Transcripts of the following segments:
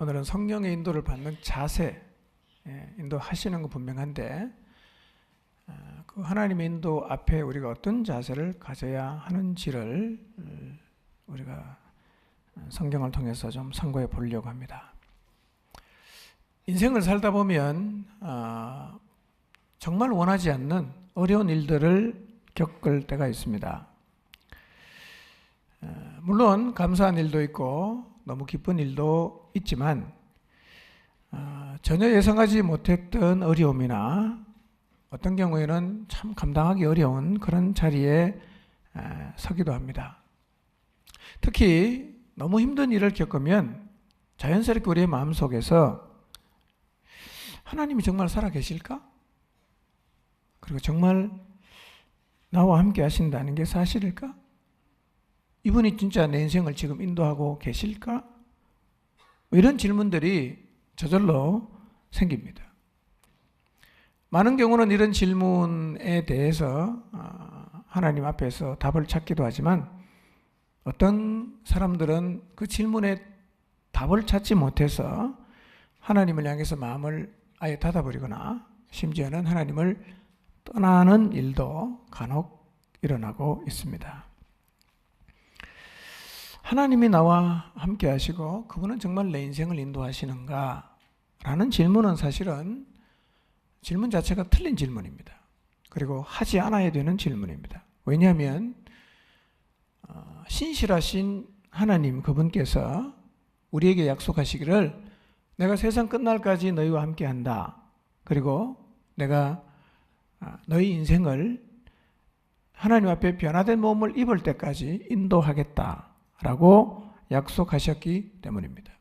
오늘은 성령의 인도를 받는 자세, 인도하시는 건 분명한데 그 하나님의 인도 앞에 우리가 어떤 자세를 가져야 하는지를 우리가 성경을 통해서 좀 상고해 보려고 합니다. 인생을 살다 보면 정말 원하지 않는 어려운 일들을 겪을 때가 있습니다. 물론 감사한 일도 있고 너무 기쁜 일도 있지만 전혀 예상하지 못했던 어려움이나 어떤 경우에는 참 감당하기 어려운 그런 자리에 서기도 합니다. 특히 너무 힘든 일을 겪으면 자연스럽게 우리의 마음속에서 하나님이 정말 살아계실까? 그리고 정말 나와 함께 하신다는 게 사실일까? 이분이 진짜 내 인생을 지금 인도하고 계실까? 이런 질문들이 저절로 생깁니다. 많은 경우는 이런 질문에 대해서 하나님 앞에서 답을 찾기도 하지만 어떤 사람들은 그 질문에 답을 찾지 못해서 하나님을 향해서 마음을 아예 닫아버리거나 심지어는 하나님을 떠나는 일도 간혹 일어나고 있습니다. 하나님이 나와 함께 하시고 그분은 정말 내 인생을 인도하시는가? 라는 질문은 사실은 질문 자체가 틀린 질문입니다. 그리고 하지 않아야 되는 질문입니다. 왜냐하면 신실하신 하나님 그분께서 우리에게 약속하시기를 내가 세상 끝날까지 너희와 함께 한다. 그리고 내가 너희 인생을 하나님 앞에 변화된 몸을 입을 때까지 인도하겠다. 라고 약속하셨기 때문입니다.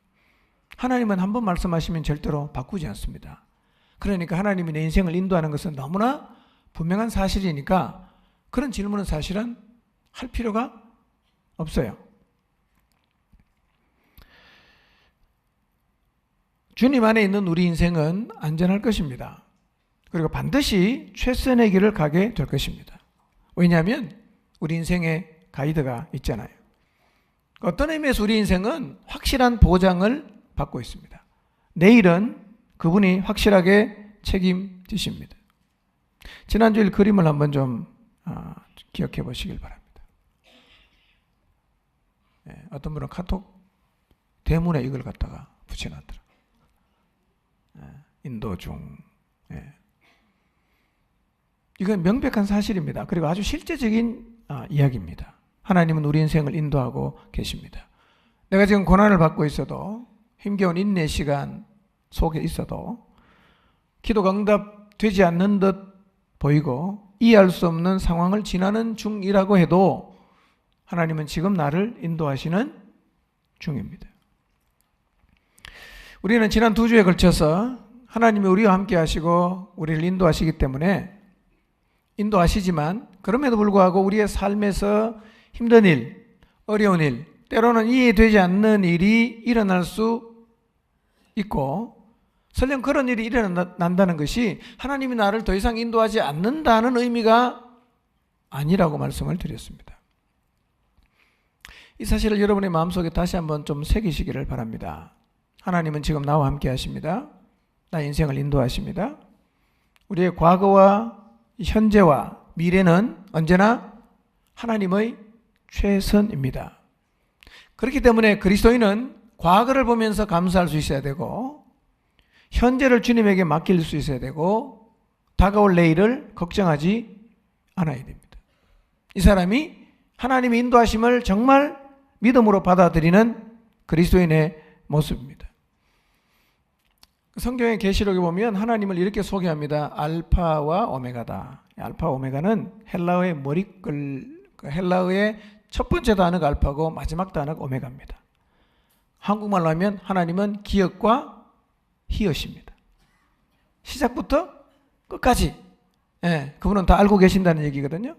하나님은 한 번 말씀하시면 절대로 바꾸지 않습니다. 그러니까 하나님이 내 인생을 인도하는 것은 너무나 분명한 사실이니까 그런 질문은 사실은 할 필요가 없어요. 주님 안에 있는 우리 인생은 안전할 것입니다. 그리고 반드시 최선의 길을 가게 될 것입니다. 왜냐하면 우리 인생에 가이드가 있잖아요. 어떤 의미에서 우리 인생은 확실한 보장을 받고 있습니다. 내일은 그분이 확실하게 책임지십니다. 지난주일 그림을 한번 좀 기억해 보시길 바랍니다. 어떤 분은 카톡 대문에 이걸 갖다가 붙여놨더라고요. 인도 중. 이건 명백한 사실입니다. 그리고 아주 실제적인 이야기입니다. 하나님은 우리 인생을 인도하고 계십니다. 내가 지금 고난을 받고 있어도 힘겨운 인내 시간 속에 있어도 기도가 응답되지 않는 듯 보이고 이해할 수 없는 상황을 지나는 중이라고 해도 하나님은 지금 나를 인도하시는 중입니다. 우리는 지난 2주에 걸쳐서 하나님이 우리와 함께 하시고 우리를 인도하시기 때문에 인도하시지만 그럼에도 불구하고 우리의 삶에서 힘든 일, 어려운 일, 때로는 이해되지 않는 일이 일어날 수 있고 설령 그런 일이 일어난다는 것이 하나님이 나를 더 이상 인도하지 않는다는 의미가 아니라고 말씀을 드렸습니다. 이 사실을 여러분의 마음속에 다시 한번 좀 새기시기를 바랍니다. 하나님은 지금 나와 함께 하십니다. 나의 인생을 인도하십니다. 우리의 과거와 현재와 미래는 언제나 하나님의 최선입니다. 그렇기 때문에 그리스도인은 과거를 보면서 감사할 수 있어야 되고 현재를 주님에게 맡길 수 있어야 되고 다가올 내일을 걱정하지 않아야 됩니다. 이 사람이 하나님의 인도하심을 정말 믿음으로 받아들이는 그리스도인의 모습입니다. 성경의 계시록에 보면 하나님을 이렇게 소개합니다. 알파와 오메가다. 알파 오메가는 헬라어의 머리글, 헬라어의 첫 번째 단어가 알파고 마지막 단어가 오메가입니다. 한국말로 하면 하나님은 기엇과 히읗입니다. 시작부터 끝까지 그분은 다 알고 계신다는 얘기거든요.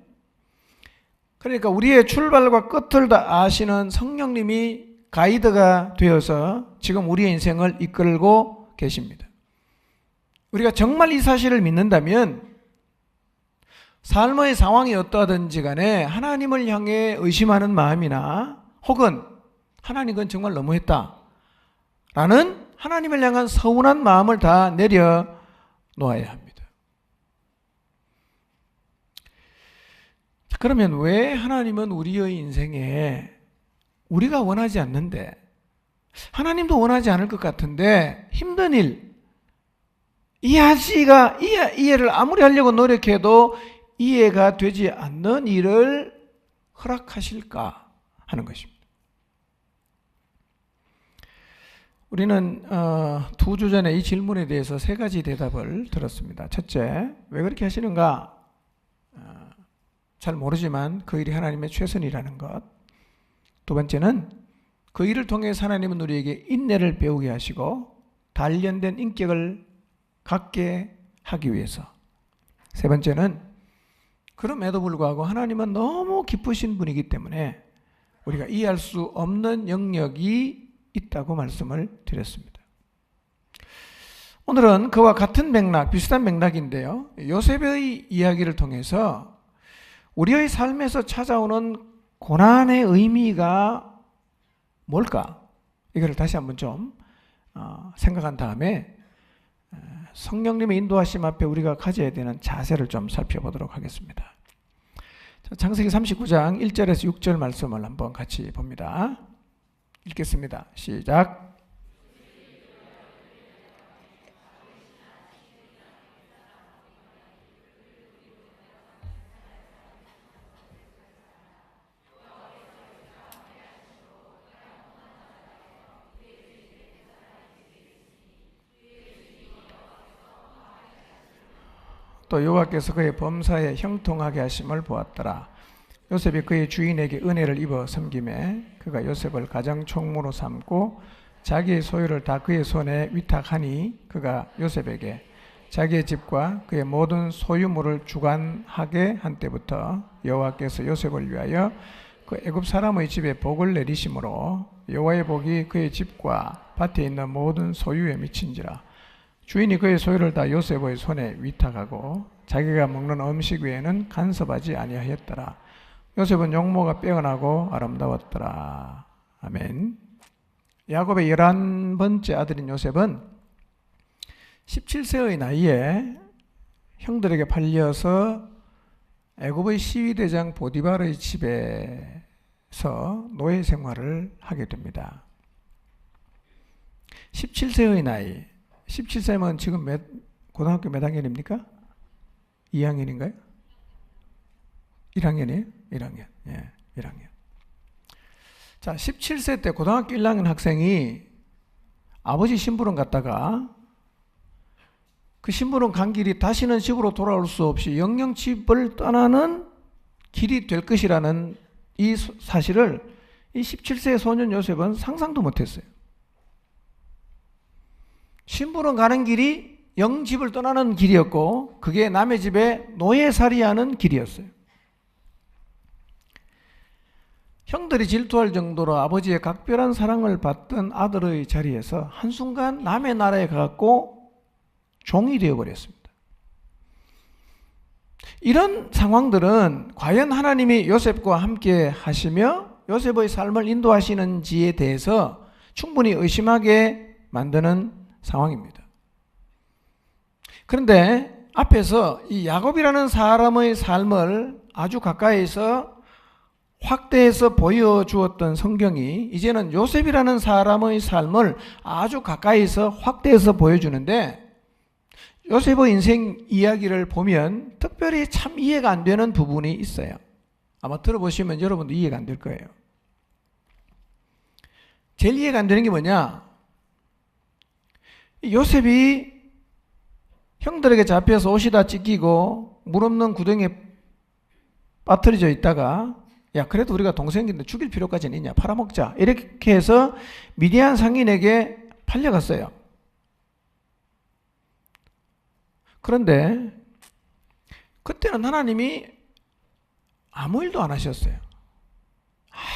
그러니까 우리의 출발과 끝을 다 아시는 성령님이 가이드가 되어서 지금 우리의 인생을 이끌고 계십니다. 우리가 정말 이 사실을 믿는다면 삶의 상황이 어떠하든지 간에 하나님을 향해 의심하는 마음이나 혹은 하나님 그건 정말 너무했다 라는 하나님을 향한 서운한 마음을 다 내려놓아야 합니다. 그러면 왜 하나님은 우리의 인생에 우리가 원하지 않는데, 하나님도 원하지 않을 것 같은데 힘든 일, 이해를 아무리 하려고 노력해도 이해가 되지 않는 일을 허락하실까 하는 것입니다. 우리는 2주 전에 이 질문에 대해서 3가지 대답을 들었습니다. 첫째, 왜 그렇게 하시는가? 잘 모르지만 그 일이 하나님의 최선이라는 것. 두 번째는 그 일을 통해 하나님은 우리에게 인내를 배우게 하시고 단련된 인격을 갖게 하기 위해서. 세 번째는 그럼에도 불구하고 하나님은 너무 기쁘신 분이기 때문에 우리가 이해할 수 없는 영역이 있다고 말씀을 드렸습니다. 오늘은 그와 같은 맥락, 비슷한 맥락인데요. 요셉의 이야기를 통해서 우리의 삶에서 찾아오는 고난의 의미가 뭘까? 이걸 다시 한번 좀 생각한 다음에 성령님의 인도하심 앞에 우리가 가져야 되는 자세를 좀 살펴보도록 하겠습니다. 창세기 39장 1절에서 6절 말씀을 한번 같이 봅니다. 읽겠습니다. 시작. 또 여호와께서 그의 범사에 형통하게 하심을 보았더라. 요셉이 그의 주인에게 은혜를 입어 섬김에 그가 요셉을 가장 총무로 삼고 자기의 소유를 다 그의 손에 위탁하니 그가 요셉에게 자기의 집과 그의 모든 소유물을 주관하게 한 때부터 여호와께서 요셉을 위하여 그 애굽 사람의 집에 복을 내리심으로 여호와의 복이 그의 집과 밭에 있는 모든 소유에 미친지라. 주인이 그의 소유를 다 요셉의 손에 위탁하고 자기가 먹는 음식 외에는 간섭하지 아니하였더라. 요셉은 용모가 빼어나고 아름다웠더라. 아멘. 야곱의 11번째 아들인 요셉은 17세의 나이에 형들에게 팔려서 애굽의 시위대장 보디발의 집에서 노예 생활을 하게 됩니다. 17세의 나이. 17세면 지금 고등학교 몇 학년입니까? 2학년인가요? 1학년이에요? 1학년. 예, 1학년. 자, 17세 때 고등학교 1학년 학생이 아버지 심부름 갔다가 그 심부름 간 길이 다시는 집으로 돌아올 수 없이 영영 집을 떠나는 길이 될 것이라는 이 사실을 이 17세 소년 요셉은 상상도 못했어요. 심부름 가는 길이 영집을 떠나는 길이었고 그게 남의 집에 노예살이하는 길이었어요. 형들이 질투할 정도로 아버지의 각별한 사랑을 받던 아들의 자리에서 한순간 남의 나라에 가고 종이 되어버렸습니다. 이런 상황들은 과연 하나님이 요셉과 함께 하시며 요셉의 삶을 인도하시는지에 대해서 충분히 의심하게 만드는 상황입니다. 그런데 앞에서 이 야곱이라는 사람의 삶을 아주 가까이서 확대해서 보여주었던 성경이 이제는 요셉이라는 사람의 삶을 아주 가까이서 확대해서 보여주는데 요셉의 인생 이야기를 보면 특별히 참 이해가 안 되는 부분이 있어요. 아마 들어보시면 여러분도 이해가 안 될 거예요. 제일 이해가 안 되는 게 뭐냐? 요셉이 형들에게 잡혀서 옷이 다 찢기고 물 없는 구덩이에 빠뜨려져 있다가 야 그래도 우리가 동생인데 죽일 필요까지는 있냐, 팔아먹자, 이렇게 해서 미디안 상인에게 팔려갔어요. 그런데 그때는 하나님이 아무 일도 안 하셨어요.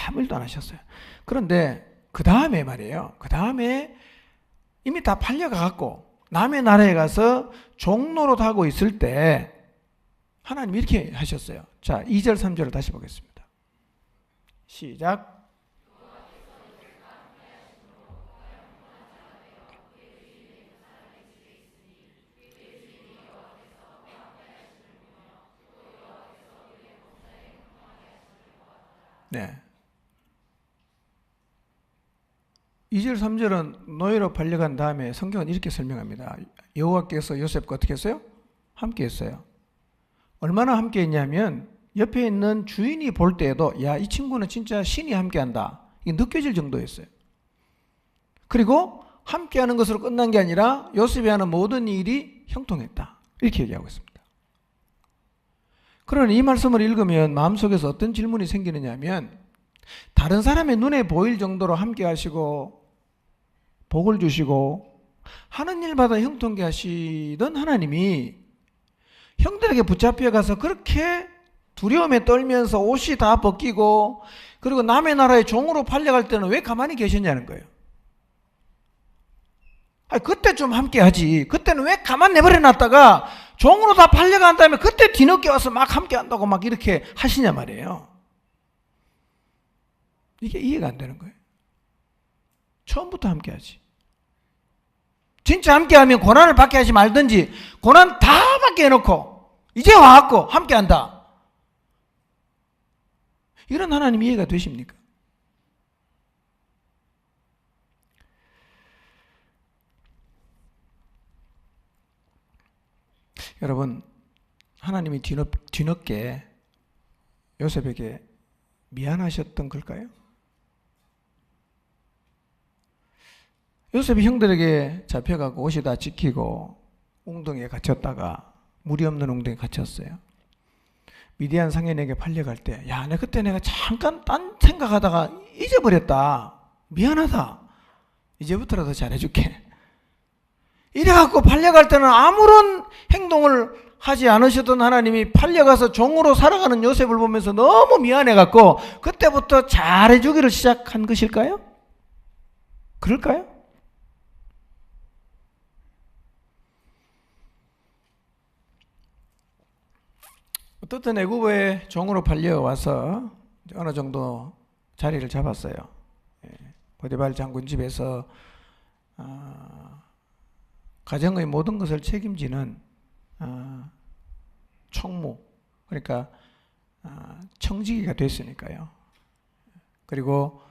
아무 일도 안 하셨어요. 그런데 그 다음에 말이에요. 그 다음에 이미 다 팔려가갖고 남의 나라에 가서 종노릇 하고 있을 때 하나님이 이렇게 하셨어요. 자, 2절 3절을 다시 보겠습니다. 시작. 네. 2절 3절은 노예로 팔려간 다음에 성경은 이렇게 설명합니다. 여호와께서 요셉과 어떻게 했어요? 함께 했어요. 얼마나 함께 했냐면 옆에 있는 주인이 볼 때에도 야, 이 친구는 진짜 신이 함께 한다. 이게 느껴질 정도였어요. 그리고 함께 하는 것으로 끝난 게 아니라 요셉이 하는 모든 일이 형통했다. 이렇게 얘기하고 있습니다. 그러나 이 말씀을 읽으면 마음속에서 어떤 질문이 생기느냐 하면 다른 사람의 눈에 보일 정도로 함께 하시고 복을 주시고 하는 일마다 형통케 하시던 하나님이 형들에게 붙잡혀 가서 그렇게 두려움에 떨면서 옷이 다 벗기고 그리고 남의 나라의 종으로 팔려갈 때는 왜 가만히 계셨냐는 거예요. 아니, 그때 좀 함께 하지. 그때는 왜 가만 내버려 놨다가 종으로 다 팔려간 다음에 그때 뒤늦게 와서 막 함께 한다고 막 이렇게 하시냐 말이에요. 이게 이해가 안 되는 거예요. 처음부터 함께 하지. 진짜 함께 하면 고난을 받게 하지 말든지 고난 다 받게 해놓고 이제 와갖고 함께 한다. 이런 하나님 이해가 되십니까? 여러분, 하나님이 뒤늦게 요셉에게 미안하셨던 걸까요? 요셉이 형들에게 잡혀가고 옷이 다 찢기고 웅덩이에 갇혔다가 물이 없는 웅덩이에 갇혔어요. 미디안 상인에게 팔려갈 때, 야, 그때 내가 잠깐 딴 생각하다가 잊어버렸다. 미안하다. 이제부터라도 잘해줄게. 이래갖고 팔려갈 때는 아무런 행동을 하지 않으셨던 하나님이 팔려가서 종으로 살아가는 요셉을 보면서 너무 미안해갖고 그때부터 잘해주기를 시작한 것일까요? 그럴까요? 어떻든 애굽의 종으로 팔려와서 어느 정도 자리를 잡았어요. 보디발 장군 집에서 가정의 모든 것을 책임지는 총무, 그러니까 청지기가 됐으니까요. 그리고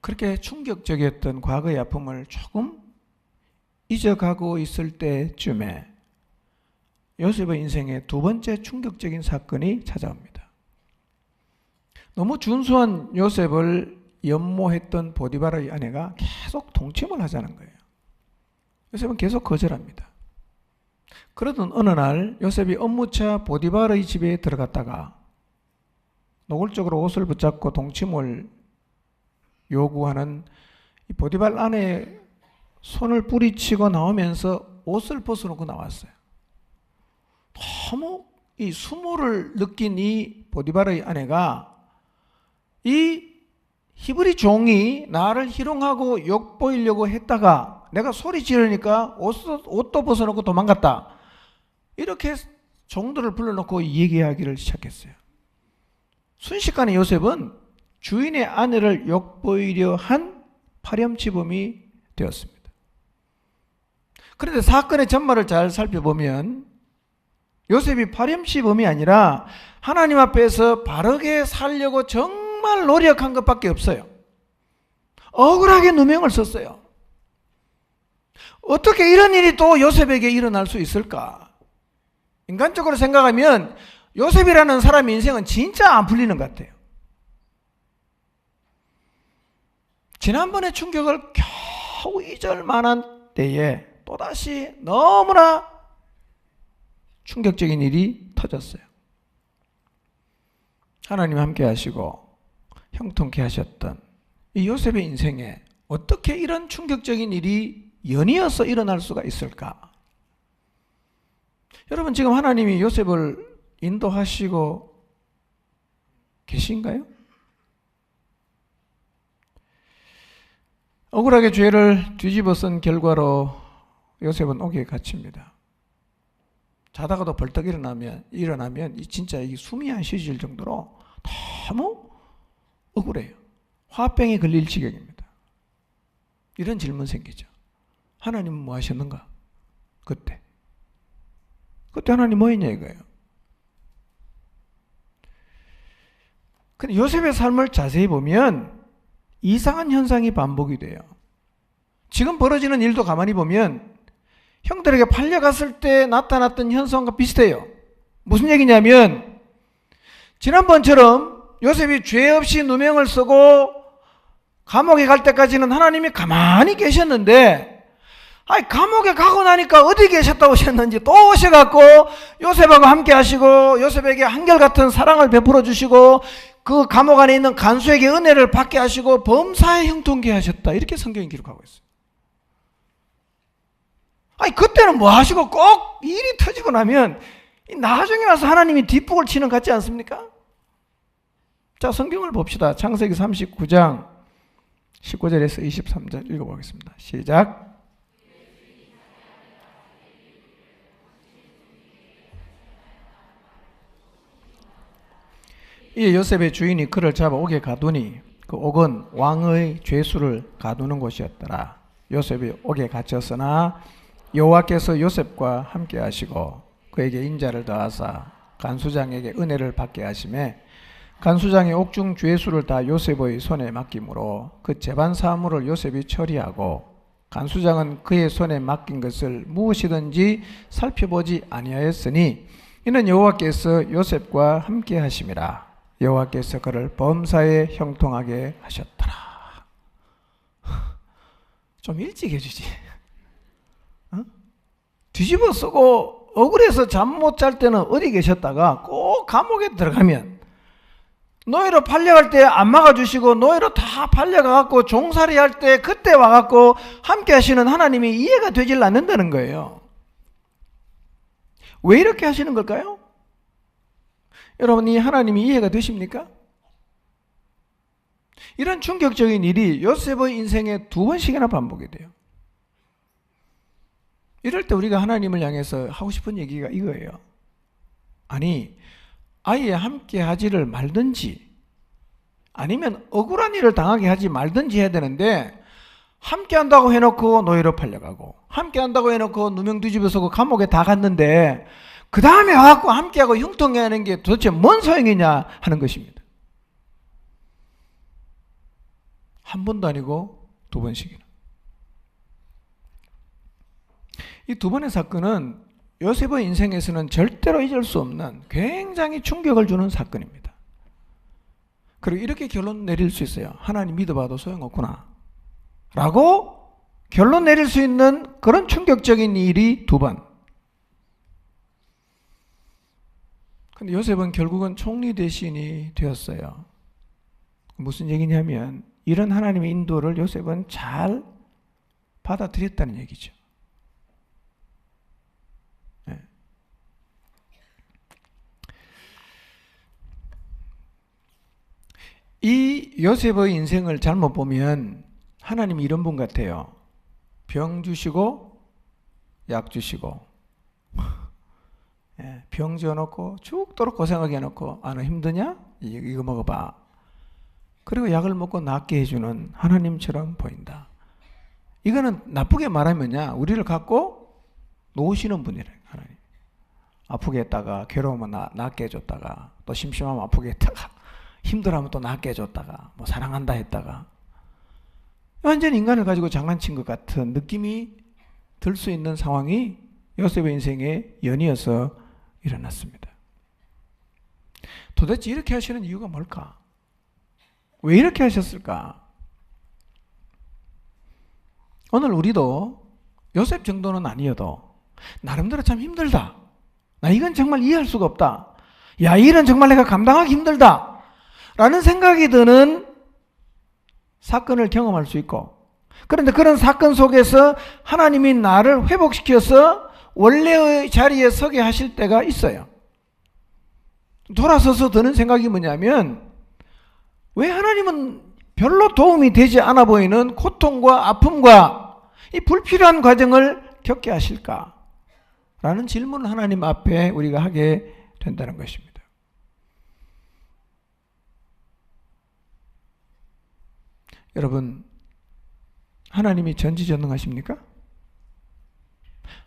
그렇게 충격적이었던 과거의 아픔을 조금 잊어가고 있을 때쯤에 요셉의 인생에 두 번째 충격적인 사건이 찾아옵니다. 너무 준수한 요셉을 연모했던 보디발의 아내가 계속 동침을 하자는 거예요. 요셉은 계속 거절합니다. 그러던 어느 날 요셉이 업무차 보디발의 집에 들어갔다가 노골적으로 옷을 붙잡고 동침을 요구하는 이 보디발 아내의 손을 뿌리치고 나오면서 옷을 벗어놓고 나왔어요. 너무 이 수모를 느낀 이 보디발의 아내가 이 히브리 종이 나를 희롱하고 욕보이려고 했다가 내가 소리 지르니까 옷도 벗어놓고 도망갔다. 이렇게 종들을 불러놓고 얘기하기를 시작했어요. 순식간에 요셉은 주인의 아내를 욕보이려 한 파렴치범이 되었습니다. 그런데 사건의 전말을 잘 살펴보면 요셉이 파렴치범이 아니라 하나님 앞에서 바르게 살려고 정말 노력한 것밖에 없어요. 억울하게 누명을 썼어요. 어떻게 이런 일이 또 요셉에게 일어날 수 있을까? 인간적으로 생각하면 요셉이라는 사람의 인생은 진짜 안 풀리는 것 같아요. 지난번에 충격을 겨우 잊을 만한 때에 또다시 너무나 충격적인 일이 터졌어요. 하나님 함께 하시고 형통케 하셨던 이 요셉의 인생에 어떻게 이런 충격적인 일이 연이어서 일어날 수가 있을까? 여러분, 지금 하나님이 요셉을 인도하시고 계신가요? 억울하게 죄를 뒤집어 쓴 결과로 요셉은 옥에 갇힙니다. 자다가도 벌떡 일어나면 진짜 이 숨이 안 쉬질 정도로 너무 억울해요. 화병에 걸릴 지경입니다. 이런 질문 생기죠. 하나님은 뭐 하셨는가? 그때 하나님 뭐 했냐 이거예요. 근데 요셉의 삶을 자세히 보면 이상한 현상이 반복이 돼요. 지금 벌어지는 일도 가만히 보면 형들에게 팔려갔을 때 나타났던 현상과 비슷해요. 무슨 얘기냐면 지난번처럼 요셉이 죄 없이 누명을 쓰고 감옥에 갈 때까지는 하나님이 가만히 계셨는데 감옥에 가고 나니까 어디 계셨다 오셨는지 또 오셔갖고 요셉하고 함께 하시고 요셉에게 한결같은 사랑을 베풀어 주시고 그 감옥 안에 있는 간수에게 은혜를 받게 하시고 범사에 형통케 하셨다. 이렇게 성경이 기록하고 있어요. 그때는 뭐 하시고 꼭 일이 터지고 나면 나중에 와서 하나님이 뒷북을 치는 것 같지 않습니까? 자, 성경을 봅시다. 창세기 39장 19절에서 23절 읽어보겠습니다. 시작. 이에 요셉의 주인이 그를 잡아 옥에 가두니 그 옥은 왕의 죄수를 가두는 곳이었더라. 요셉이 옥에 갇혔으나 여호와께서 요셉과 함께 하시고 그에게 인자를 더하사 간수장에게 은혜를 받게 하시매 간수장이 옥중 죄수를 다 요셉의 손에 맡김으로 그 재반 사물을 요셉이 처리하고 간수장은 그의 손에 맡긴 것을 무엇이든지 살펴보지 아니하였으니 이는 여호와께서 요셉과 함께 하심이라. 여호와께서 그를 범사에 형통하게 하셨더라. 좀 일찍 해주지. 뒤집어 쓰고 억울해서 잠 못 잘 때는 어디 계셨다가 꼭 감옥에 들어가면 노예로 팔려갈 때 안 막아주시고 노예로 다 팔려가갖고 종살이 할 때 그때 와갖고 함께 하시는 하나님이 이해가 되질 않는다는 거예요. 왜 이렇게 하시는 걸까요? 여러분, 이 하나님이 이해가 되십니까? 이런 충격적인 일이 요셉의 인생에 2번씩이나 반복이 돼요. 이럴 때 우리가 하나님을 향해서 하고 싶은 얘기가 이거예요. 아니, 아예 함께 하지를 말든지 아니면 억울한 일을 당하게 하지 말든지 해야 되는데 함께 한다고 해놓고 노예로 팔려가고 함께 한다고 해놓고 누명 뒤집어서고 감옥에 다 갔는데 그 다음에 와갖고 함께하고 형통해 하는 게 도대체 뭔 소용이냐 하는 것입니다. 한 번도 아니고 2번씩이나. 이 2번의 사건은 요셉의 인생에서는 절대로 잊을 수 없는 굉장히 충격을 주는 사건입니다. 그리고 이렇게 결론 내릴 수 있어요. 하나님 믿어봐도 소용없구나 라고 결론 내릴 수 있는 그런 충격적인 일이 2번. 근데 요셉은 결국은 총리 대신이 되었어요. 무슨 얘기냐면 이런 하나님의 인도를 요셉은 잘 받아들였다는 얘기죠. 네. 이 요셉의 인생을 잘못 보면 하나님이 이런 분 같아요. 병 주시고 약 주시고 병 지어놓고 죽도록 고생하게 해놓고 너 힘드냐? 이거 먹어봐. 그리고 약을 먹고 낫게 해주는 하나님처럼 보인다. 이거는 나쁘게 말하면요, 우리를 갖고 놓으시는 분이래. 하나님 아프게 했다가 괴로우면 낫게 해줬다가 또 심심하면 아프게 했다가 힘들어하면 또 낫게 해줬다가 뭐 사랑한다 했다가 완전히 인간을 가지고 장난친 것 같은 느낌이 들 수 있는 상황이 요셉의 인생에 연이어서 일어났습니다. 도대체 이렇게 하시는 이유가 뭘까? 왜 이렇게 하셨을까? 오늘 우리도 요셉 정도는 아니어도 나름대로 참 힘들다. 나 이건 정말 이해할 수가 없다. 야, 이 일은 정말 내가 감당하기 힘들다. 라는 생각이 드는 사건을 경험할 수 있고, 그런데 그런 사건 속에서 하나님이 나를 회복시켜서 원래의 자리에 서게 하실 때가 있어요. 돌아서서 드는 생각이 뭐냐면, 왜 하나님은 별로 도움이 되지 않아 보이는 고통과 아픔과 이 불필요한 과정을 겪게 하실까? 라는 질문을 하나님 앞에 우리가 하게 된다는 것입니다. 여러분, 하나님이 전지전능하십니까?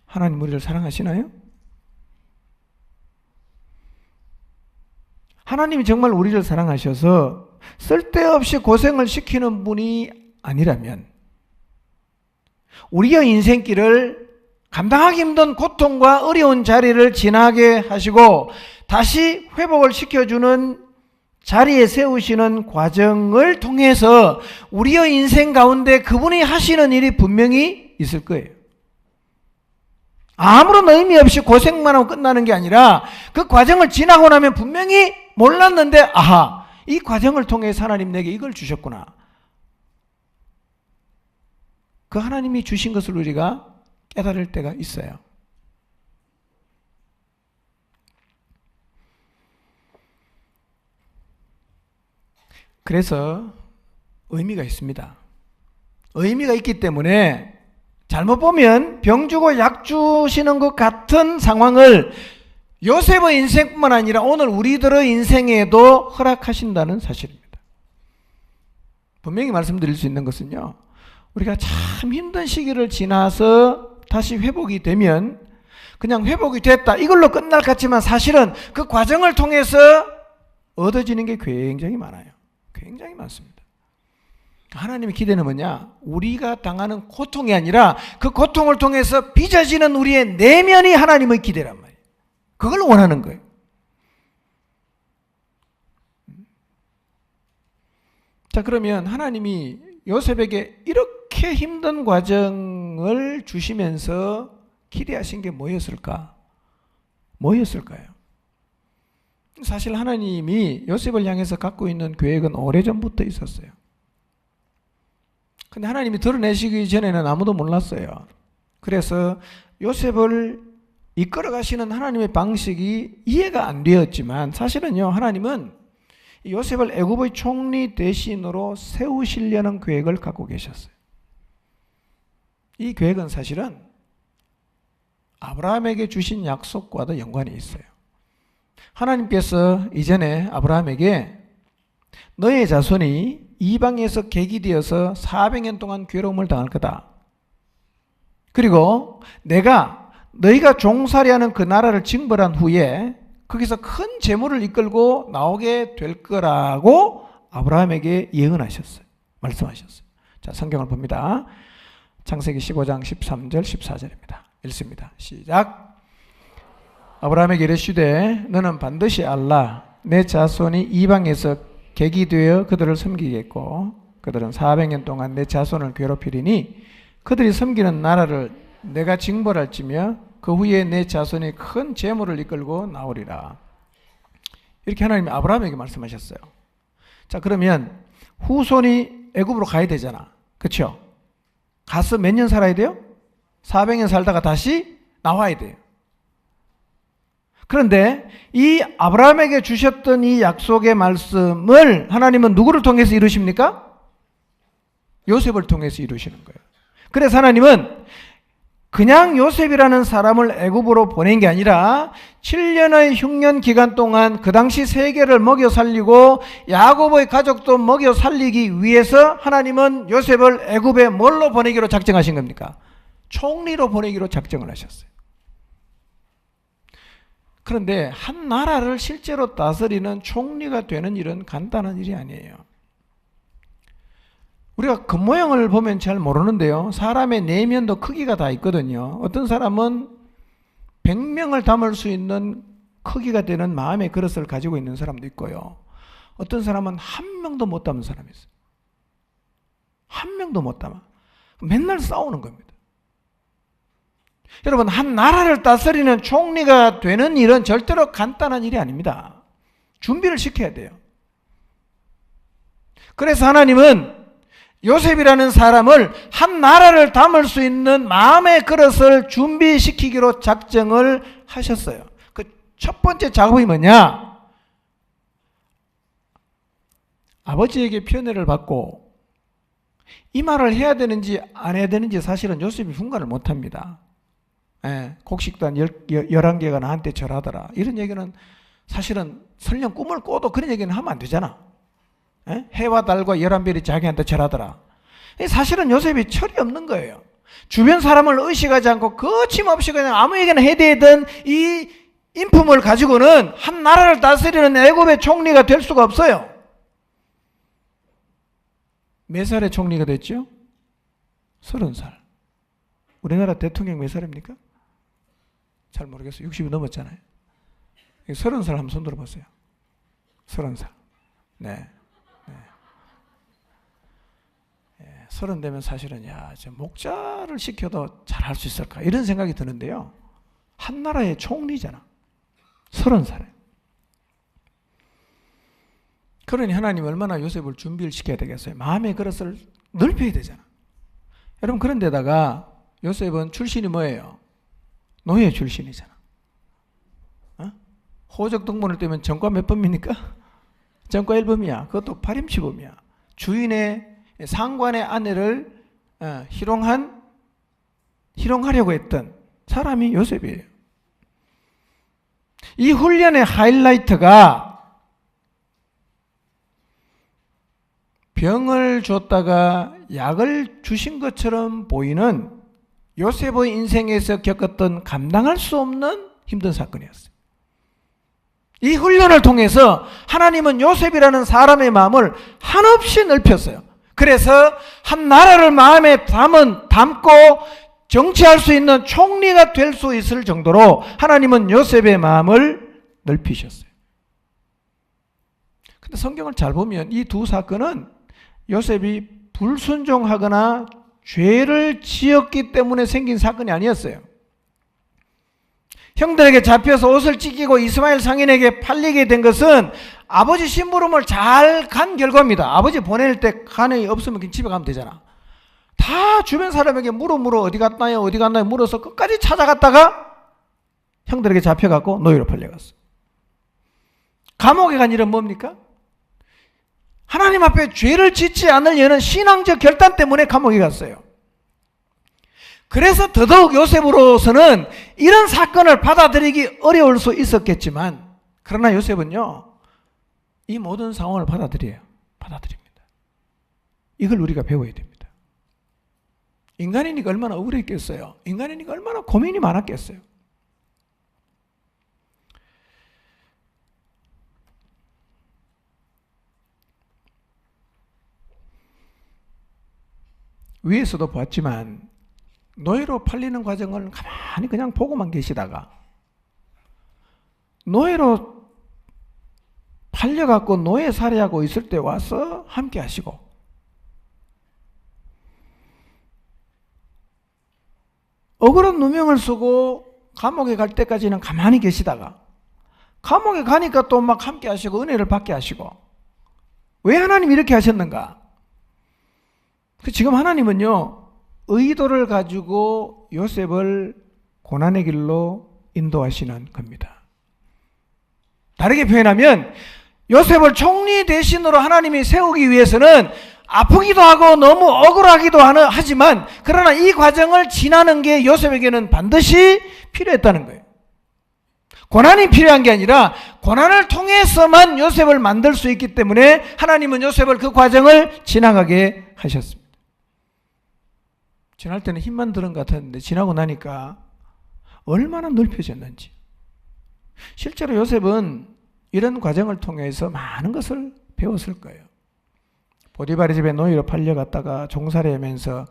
하나님 우리를 사랑하시나요? 하나님이 정말 우리를 사랑하셔서 쓸데없이 고생을 시키는 분이 아니라면 우리의 인생길을 감당하기 힘든 고통과 어려운 자리를 지나게 하시고 다시 회복을 시켜주는 자리에 세우시는 과정을 통해서 우리의 인생 가운데 그분이 하시는 일이 분명히 있을 거예요. 아무런 의미 없이 고생만 하고 끝나는 게 아니라 그 과정을 지나고 나면 분명히 몰랐는데 아하, 이 과정을 통해서 하나님 내게 이걸 주셨구나. 그 하나님이 주신 것을 우리가 깨달을 때가 있어요. 그래서 의미가 있습니다. 의미가 있기 때문에 잘못 보면 병 주고 약 주시는 것 같은 상황을 요셉의 인생뿐만 아니라 오늘 우리들의 인생에도 허락하신다는 사실입니다. 분명히 말씀드릴 수 있는 것은요, 우리가 참 힘든 시기를 지나서 다시 회복이 되면 그냥 회복이 됐다 이걸로 끝날 것 같지만 사실은 그 과정을 통해서 얻어지는 게 굉장히 많아요. 굉장히 많습니다. 하나님의 기대는 뭐냐? 우리가 당하는 고통이 아니라 그 고통을 통해서 빚어지는 우리의 내면이 하나님의 기대란 말이에요. 그걸 원하는 거예요. 자, 그러면 하나님이 요셉에게 이렇게 힘든 과정을 주시면서 기대하신 게 뭐였을까? 뭐였을까요? 사실 하나님이 요셉을 향해서 갖고 있는 계획은 오래전부터 있었어요. 근데 하나님이 드러내시기 전에는 아무도 몰랐어요. 그래서 요셉을 이끌어 가시는 하나님의 방식이 이해가 안 되었지만 사실은요, 하나님은 요셉을 애굽의 총리 대신으로 세우시려는 계획을 갖고 계셨어요. 이 계획은 사실은 아브라함에게 주신 약속과도 연관이 있어요. 하나님께서 이전에 아브라함에게 너의 자손이 이방에서 객이 되어서 400년 동안 괴로움을 당할 거다. 그리고 내가 너희가 종살이하는 그 나라를 징벌한 후에 거기서 큰 재물을 이끌고 나오게 될 거라고 아브라함에게 예언하셨어요. 말씀하셨어요. 자, 성경을 봅니다. 창세기 15장 13절 14절입니다. 읽습니다. 시작. 아브라함에게 이르시되 너는 반드시 알라. 내 자손이 이방에서 객이 되어 그들을 섬기겠고 그들은 400년 동안 내 자손을 괴롭히리니 그들이 섬기는 나라를 내가 징벌할지며 그 후에 내 자손이 큰 재물을 이끌고 나오리라. 이렇게 하나님이 아브라함에게 말씀하셨어요. 자, 그러면 후손이 애굽으로 가야 되잖아. 그렇죠? 가서 몇 년 살아야 돼요? 400년 살다가 다시 나와야 돼요. 그런데 이 아브라함에게 주셨던 이 약속의 말씀을 하나님은 누구를 통해서 이루십니까? 요셉을 통해서 이루시는 거예요. 그래서 하나님은 그냥 요셉이라는 사람을 애굽으로 보낸 게 아니라 7년의 흉년 기간 동안 그 당시 세계를 먹여 살리고 야곱의 가족도 먹여 살리기 위해서 하나님은 요셉을 애굽에 뭘로 보내기로 작정하신 겁니까? 총리로 보내기로 작정을 하셨어요. 그런데 한 나라를 실제로 다스리는 총리가 되는 일은 간단한 일이 아니에요. 우리가 겉모양을 보면 잘 모르는데요, 사람의 내면도 크기가 다 있거든요. 어떤 사람은 100명을 담을 수 있는 크기가 되는 마음의 그릇을 가지고 있는 사람도 있고요, 어떤 사람은 한 명도 못 담은 사람이 있어요. 한 명도 못 담아. 맨날 싸우는 겁니다. 여러분, 한 나라를 다스리는 총리가 되는 일은 절대로 간단한 일이 아닙니다. 준비를 시켜야 돼요. 그래서 하나님은 요셉이라는 사람을 한 나라를 담을 수 있는 마음의 그릇을 준비시키기로 작정을 하셨어요. 그 첫 번째 작업이 뭐냐? 아버지에게 편애를 받고 이 말을 해야 되는지 안 해야 되는지 사실은 요셉이 분간을 못합니다. 곡식단 11개가 나한테 절하더라. 이런 얘기는 사실은 설령 꿈을 꿔도 그런 얘기는 하면 안 되잖아. 해와 달과 11별이 자기한테 절하더라. 사실은 요셉이 철이 없는 거예요. 주변 사람을 의식하지 않고 거침없이 그냥 아무 얘기나 해대던 이 인품을 가지고는 한 나라를 다스리는 애굽의 총리가 될 수가 없어요. 몇 살에 총리가 됐죠? 30살. 우리나라 대통령 몇 살입니까? 잘 모르겠어요. 60이 넘었잖아요. 30살 한번 손 들어보세요. 30살. 네. 30 되면 사실은 저 목자를 시켜도 잘할 수 있을까 이런 생각이 드는데요. 한 나라의 총리잖아. 30살에. 그러니 하나님 얼마나 요셉을 준비를 시켜야 되겠어요. 마음의 그릇을 넓혀야 되잖아. 여러분 그런데다가 요셉은 출신이 뭐예요? 노예 출신이잖아. 호적 등본을 떼면 전과 몇 범입니까? 전과 1범이야. 그것도 파렴치범이야. 주인의 상관의 아내를 희롱하려고 했던 사람이 요셉이에요. 이 훈련의 하이라이트가 병을 줬다가 약을 주신 것처럼 보이는 요셉의 인생에서 겪었던 감당할 수 없는 힘든 사건이었어요. 이 훈련을 통해서 하나님은 요셉이라는 사람의 마음을 한없이 넓혔어요. 그래서 한 나라를 마음에 담고 정치할 수 있는 총리가 될 수 있을 정도로 하나님은 요셉의 마음을 넓히셨어요. 근데 성경을 잘 보면 이 두 사건은 요셉이 불순종하거나 죄를 지었기 때문에 생긴 사건이 아니었어요. 형들에게 잡혀서 옷을 찢기고 이스마엘 상인에게 팔리게 된 것은 아버지 심부름을 잘 간 결과입니다. 아버지 보낼 때 간에 없으면 그냥 집에 가면 되잖아. 다 주변 사람에게 물어 어디 갔나요 물어서 끝까지 찾아갔다가 형들에게 잡혀갖고 노예로 팔려갔어. 감옥에 간 일은 뭡니까? 하나님 앞에 죄를 짓지 않으려는 신앙적 결단 때문에 감옥에 갔어요. 그래서 더더욱 요셉으로서는 이런 사건을 받아들이기 어려울 수 있었겠지만, 그러나 요셉은요, 이 모든 상황을 받아들입니다. 이걸 우리가 배워야 됩니다. 인간이니까 얼마나 억울했겠어요. 인간이니까 얼마나 고민이 많았겠어요. 위에서도 봤지만 노예로 팔리는 과정을 가만히 그냥 보고만 계시다가 노예로 팔려갖고 노예 살해하고 있을 때 와서 함께 하시고, 억울한 누명을 쓰고 감옥에 갈 때까지는 가만히 계시다가 감옥에 가니까 또 막 함께 하시고 은혜를 받게 하시고, 왜 하나님 이렇게 하셨는가? 지금 하나님은요, 의도를 가지고 요셉을 고난의 길로 인도하시는 겁니다. 다르게 표현하면 요셉을 총리 대신으로 하나님이 세우기 위해서는 아프기도 하고 너무 억울하기도 하지만, 그러나 이 과정을 지나는 게 요셉에게는 반드시 필요했다는 거예요. 고난이 필요한 게 아니라 고난을 통해서만 요셉을 만들 수 있기 때문에 하나님은 요셉을 그 과정을 지나가게 하셨습니다. 지날 때는 힘만 드는 것 같았는데 지나고 나니까 얼마나 넓혀졌는지. 실제로 요셉은 이런 과정을 통해서 많은 것을 배웠을 거예요. 보디발의 집에 노예로 팔려갔다가 종살이하면서,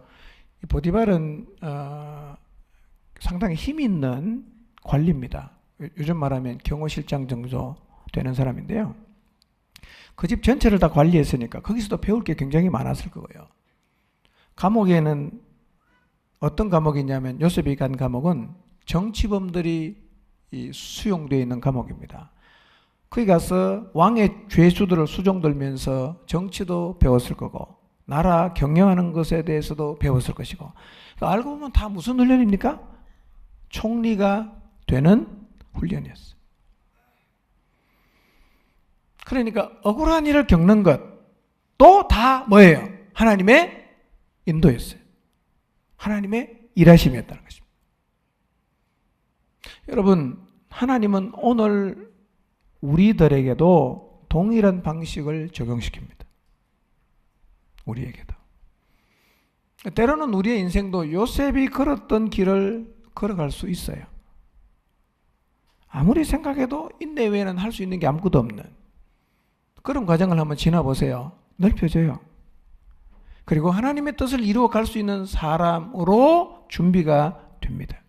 보디발은 상당히 힘 있는 관리입니다. 요즘 말하면 경호실장 정도 되는 사람인데요. 그 집 전체를 다 관리했으니까 거기서도 배울 게 굉장히 많았을 거고요. 감옥에는 어떤 감옥이냐면, 요셉이 간 감옥은 정치범들이 수용되어 있는 감옥입니다. 거기 가서 왕의 죄수들을 수종들면서 정치도 배웠을 거고 나라 경영하는 것에 대해서도 배웠을 것이고, 알고 보면 다 무슨 훈련입니까? 총리가 되는 훈련이었어요. 그러니까 억울한 일을 겪는 것도 다 뭐예요? 하나님의 인도였어요. 하나님의 일하심이었다는 것입니다. 여러분, 하나님은 오늘 우리들에게도 동일한 방식을 적용시킵니다. 우리에게도. 때로는 우리의 인생도 요셉이 걸었던 길을 걸어갈 수 있어요. 아무리 생각해도 인내 외에는 할 수 있는 게 아무것도 없는 그런 과정을 한번 지나보세요. 넓혀져요. 그리고 하나님의 뜻을 이루어 갈 수 있는 사람으로 준비가 됩니다.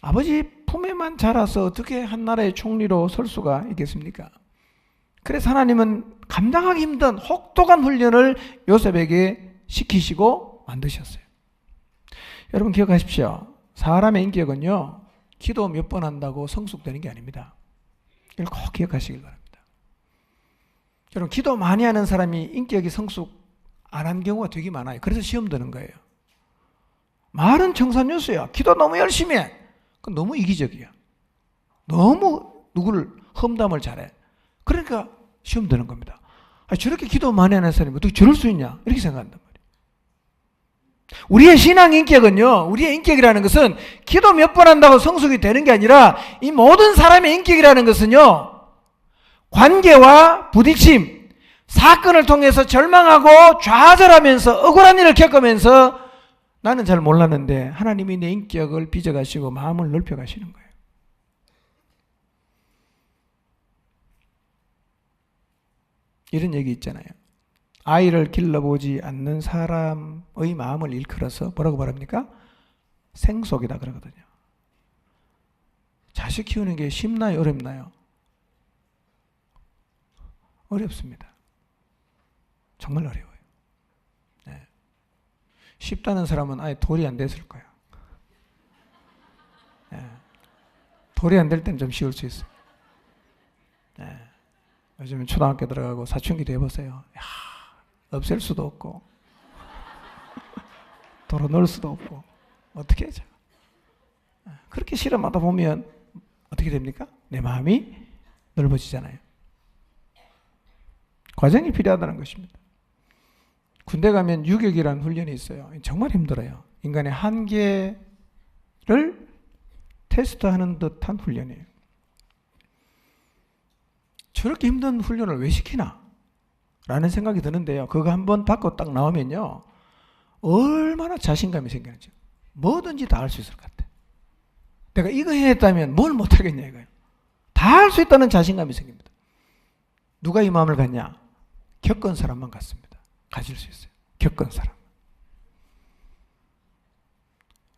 아버지 품에만 자라서 어떻게 한 나라의 총리로 설 수가 있겠습니까? 그래서 하나님은 감당하기 힘든 혹독한 훈련을 요셉에게 시키시고 만드셨어요. 여러분 기억하십시오. 사람의 인격은요, 기도 몇 번 한다고 성숙되는 게 아닙니다. 이걸 꼭 기억하시길 바랍니다. 여러분 기도 많이 하는 사람이 인격이 성숙 안 한 경우가 되게 많아요. 그래서 시험 드는 거예요. 말은 청산유수야. 기도 너무 열심히 해. 그건 너무 이기적이야. 너무 누구를 험담을 잘해. 그러니까 시험 드는 겁니다. 저렇게 기도 많이 하는 사람이 어떻게 저럴 수 있냐? 이렇게 생각한단 말이에요. 우리의 신앙 인격은요, 우리의 인격이라는 것은 기도 몇 번 한다고 성숙이 되는 게 아니라 이 모든 사람의 인격이라는 것은요, 관계와 부딪힘, 사건을 통해서 절망하고 좌절하면서 억울한 일을 겪으면서 나는 잘 몰랐는데 하나님이 내 인격을 빚어가시고 마음을 넓혀가시는 거예요. 이런 얘기 있잖아요. 아이를 길러보지 않는 사람의 마음을 일컬어서 뭐라고 말합니까? 생속이다 그러거든요. 자식 키우는 게 쉽나요? 어렵나요? 어렵습니다. 정말 어려워요. 네. 쉽다는 사람은 아예 돌이 안 됐을 거예요. 네. 돌이 안 될 때는 좀 쉬울 수 있어요. 네. 요즘은 초등학교 들어가고 사춘기도 해보세요. 야, 없앨 수도 없고 도로 넣을 수도 없고 어떻게 하죠? 그렇게 실험하다 보면 어떻게 됩니까? 내 마음이 넓어지잖아요. 과정이 필요하다는 것입니다. 군대 가면 유격이라는 훈련이 있어요. 정말 힘들어요. 인간의 한계를 테스트하는 듯한 훈련이에요. 저렇게 힘든 훈련을 왜 시키나? 라는 생각이 드는데요. 그거 한번 받고 딱 나오면요, 얼마나 자신감이 생기는지 뭐든지 다 할 수 있을 것 같아. 내가 이거 해냈다면 뭘 못하겠냐 이거예요. 다 할 수 있다는 자신감이 생깁니다. 누가 이 마음을 갖냐? 겪은 사람만 갖습니다. 가질 수 있어요. 겪은 사람.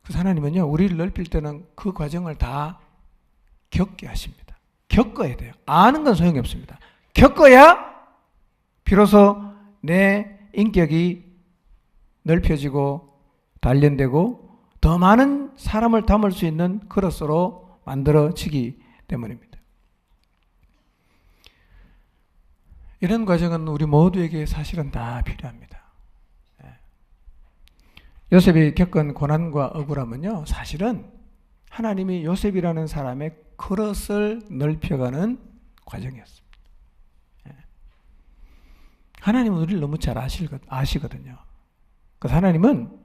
그래서 하나님은요, 우리를 넓힐 때는 그 과정을 다 겪게 하십니다. 겪어야 돼요. 아는 건 소용이 없습니다. 겪어야 비로소 내 인격이 넓혀지고 단련되고 더 많은 사람을 담을 수 있는 그릇으로 만들어지기 때문입니다. 이런 과정은 우리 모두에게 사실은 다 필요합니다. 요셉이 겪은 고난과 억울함은요, 사실은 하나님이 요셉이라는 사람의 그릇을 넓혀가는 과정이었습니다. 하나님은 우리를 너무 잘 아시거든요. 그래서 하나님은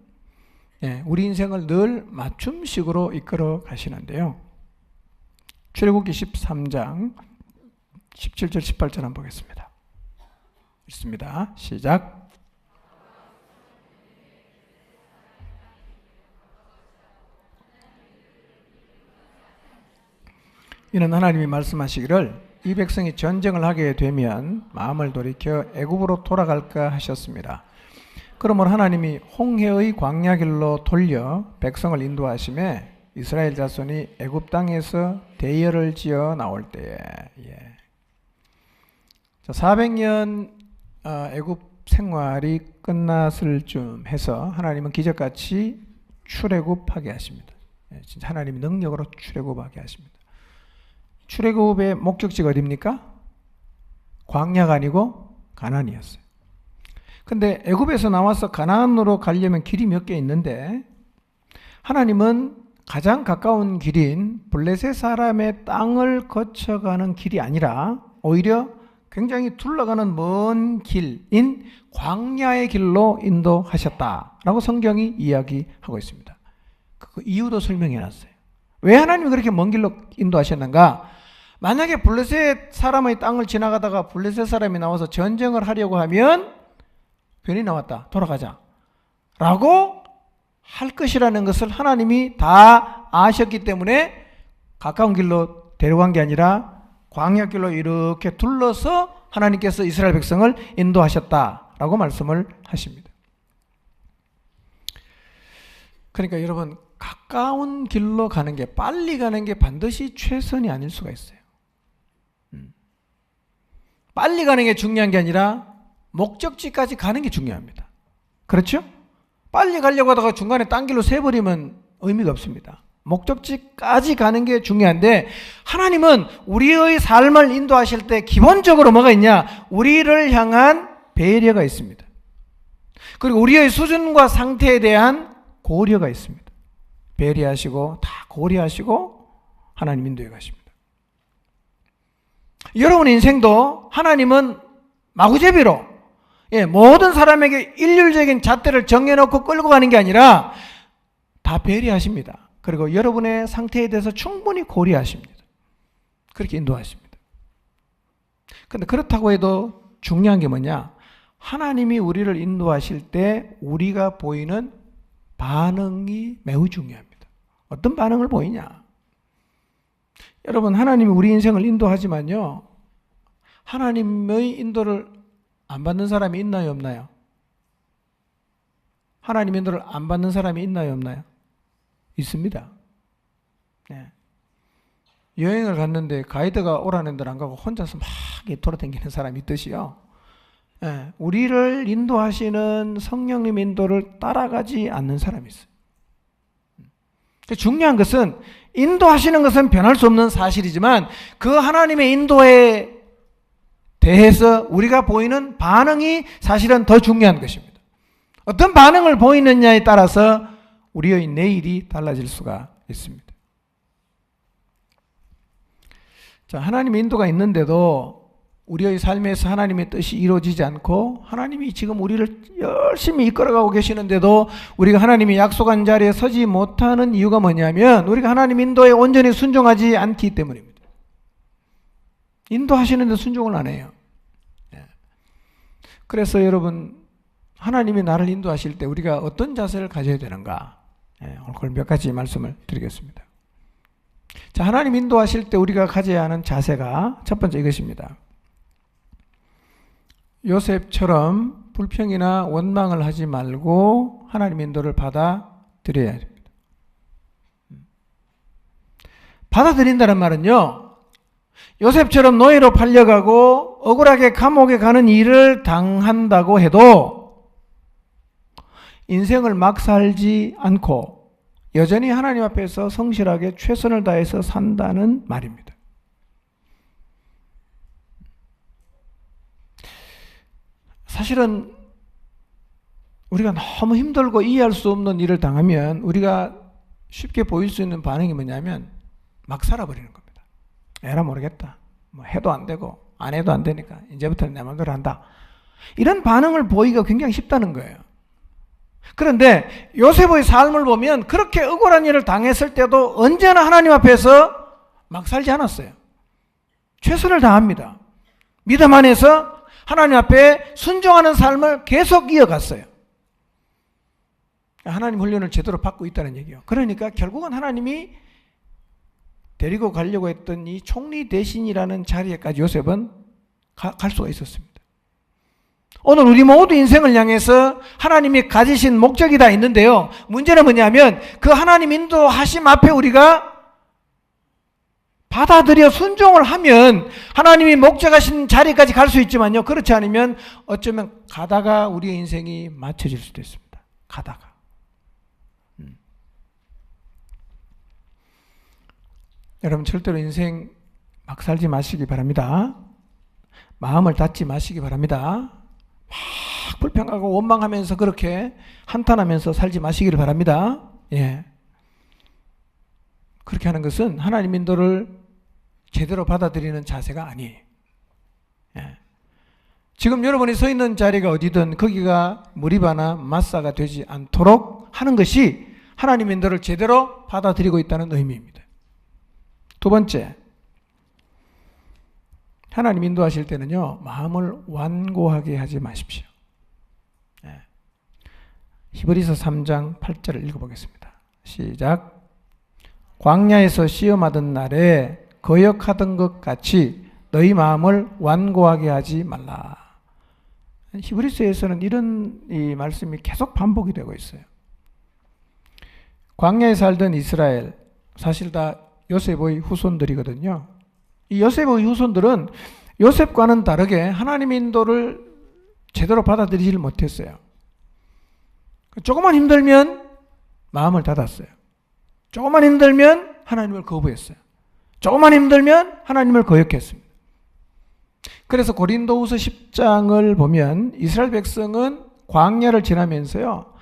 우리 인생을 늘 맞춤식으로 이끌어 가시는데요. 출애굽기 13장 17절 18절 한번 보겠습니다. 읽습니다. 시작. 이는 하나님이 말씀하시기를 이 백성이 전쟁을 하게 되면 마음을 돌이켜 애굽으로 돌아갈까 하셨습니다. 그러므로 하나님이 홍해의 광야 길로 돌려 백성을 인도하심에 이스라엘 자손이 애굽 땅에서 대열을 지어 나올 때에 400년 애굽 생활이 끝났을 쯤 해서 하나님은 기적같이 출애굽하게 하십니다. 진짜 하나님이 능력으로 출애굽하게 하십니다. 출애굽의 목적지가 어디입니까? 광야가 아니고 가나안이었어요. 근데 애굽에서 나와서 가나안으로 가려면 길이 몇 개 있는데 하나님은 가장 가까운 길인 블레셋 사람의 땅을 거쳐가는 길이 아니라 오히려 굉장히 둘러가는 먼 길인 광야의 길로 인도하셨다라고 성경이 이야기하고 있습니다. 그 이유도 설명해 놨어요. 왜 하나님이 그렇게 먼 길로 인도하셨는가? 만약에 블레셋 사람의 땅을 지나가다가 블레셋 사람이 나와서 전쟁을 하려고 하면 변이 나왔다, 돌아가자 라고 할 것이라는 것을 하나님이 다 아셨기 때문에 가까운 길로 데려간 게 아니라 광야길로 이렇게 둘러서 하나님께서 이스라엘 백성을 인도하셨다라고 말씀을 하십니다. 그러니까 여러분, 가까운 길로 가는 게, 빨리 가는 게 반드시 최선이 아닐 수가 있어요. 빨리 가는 게 중요한 게 아니라 목적지까지 가는 게 중요합니다. 그렇죠? 빨리 가려고 하다가 중간에 딴 길로 새버리면 의미가 없습니다. 목적지까지 가는 게 중요한데, 하나님은 우리의 삶을 인도하실 때 기본적으로 뭐가 있냐? 우리를 향한 배려가 있습니다. 그리고 우리의 수준과 상태에 대한 고려가 있습니다. 배려하시고 다 고려하시고 하나님 인도해 가십니다. 여러분 인생도 하나님은 마구제비로 모든 사람에게 일률적인 잣대를 정해놓고 끌고 가는 게 아니라 다 배려하십니다. 그리고 여러분의 상태에 대해서 충분히 고려하십니다. 그렇게 인도하십니다. 그런데 그렇다고 해도 중요한 게 뭐냐? 하나님이 우리를 인도하실 때 우리가 보이는 반응이 매우 중요합니다. 어떤 반응을 보이냐? 여러분, 하나님이 우리 인생을 인도하지만요, 하나님의 인도를 안 받는 사람이 있나요, 없나요? 하나님 인도를 안 받는 사람이 있나요, 없나요? 있습니다. 네. 여행을 갔는데 가이드가 오라는 데를 안 가고 혼자서 막 돌아다니는 사람이 있듯이요. 네. 우리를 인도하시는 성령님 인도를 따라가지 않는 사람이 있어요. 중요한 것은, 인도하시는 것은 변할 수 없는 사실이지만 그 하나님의 인도에 대해서 우리가 보이는 반응이 사실은 더 중요한 것입니다. 어떤 반응을 보이느냐에 따라서 우리의 내일이 달라질 수가 있습니다. 자, 하나님의 인도가 있는데도 우리의 삶에서 하나님의 뜻이 이루어지지 않고 하나님이 지금 우리를 열심히 이끌어가고 계시는데도 우리가 하나님이 약속한 자리에 서지 못하는 이유가 뭐냐면 우리가 하나님 인도에 온전히 순종하지 않기 때문입니다. 인도하시는데 순종을 안 해요. 그래서 여러분, 하나님이 나를 인도하실 때 우리가 어떤 자세를 가져야 되는가? 오늘 몇 가지 말씀을 드리겠습니다. 자, 하나님 인도하실 때 우리가 가져야 하는 자세가 첫 번째 이것입니다. 요셉처럼 불평이나 원망을 하지 말고 하나님 인도를 받아들여야 됩니다. 받아들인다는 말은요, 요셉처럼 노예로 팔려가고 억울하게 감옥에 가는 일을 당한다고 해도 인생을 막 살지 않고 여전히 하나님 앞에서 성실하게 최선을 다해서 산다는 말입니다. 사실은 우리가 너무 힘들고 이해할 수 없는 일을 당하면 우리가 쉽게 보일 수 있는 반응이 뭐냐면 막 살아버리는 겁니다. 에라 모르겠다. 뭐 해도 안 되고 안 해도 안 되니까 이제부터는 내 마음대로 한다. 이런 반응을 보이기가 굉장히 쉽다는 거예요. 그런데 요셉의 삶을 보면 그렇게 억울한 일을 당했을 때도 언제나 하나님 앞에서 막 살지 않았어요. 최선을 다합니다. 믿음 안에서 하나님 앞에 순종하는 삶을 계속 이어갔어요. 하나님 훈련을 제대로 받고 있다는 얘기예요. 그러니까 결국은 하나님이 데리고 가려고 했던 이 총리 대신이라는 자리에까지 요셉은 갈 수가 있었습니다. 오늘 우리 모두 인생을 향해서 하나님이 가지신 목적이 다 있는데요. 문제는 뭐냐면 그 하나님 인도하심 앞에 우리가 받아들여 순종을 하면 하나님이 목적하신 자리까지 갈 수 있지만요, 그렇지 않으면 어쩌면 가다가 우리의 인생이 맞춰질 수도 있습니다. 가다가. 여러분, 절대로 인생 막 살지 마시기 바랍니다. 마음을 닫지 마시기 바랍니다. 막 불평하고 원망하면서 그렇게 한탄하면서 살지 마시기를 바랍니다. 예. 그렇게 하는 것은 하나님 인도를 제대로 받아들이는 자세가 아니에요. 예. 지금 여러분이 서 있는 자리가 어디든 거기가 무리바나 마사가 되지 않도록 하는 것이 하나님 인도를 제대로 받아들이고 있다는 의미입니다. 두 번째, 하나님 인도하실 때는요, 마음을 완고하게 하지 마십시오. 예. 히브리서 3장 8절을 읽어보겠습니다. 시작. 광야에서 시험하던 날에 거역하던 것 같이 너희 마음을 완고하게 하지 말라. 히브리서에서는 이런 이 말씀이 계속 반복이 되고 있어요. 광야에 살던 이스라엘, 사실 다 요셉의 후손들이거든요. 이 요셉의 후손들은 요셉과는 다르게 하나님의 인도를 제대로 받아들이질 못했어요. 조금만 힘들면 마음을 닫았어요. 조금만 힘들면 하나님을 거부했어요. 조금만 힘들면 하나님을 거역했습니다. 그래서 고린도후서 10장을 보면 이스라엘 백성은 광야를 지나면서요,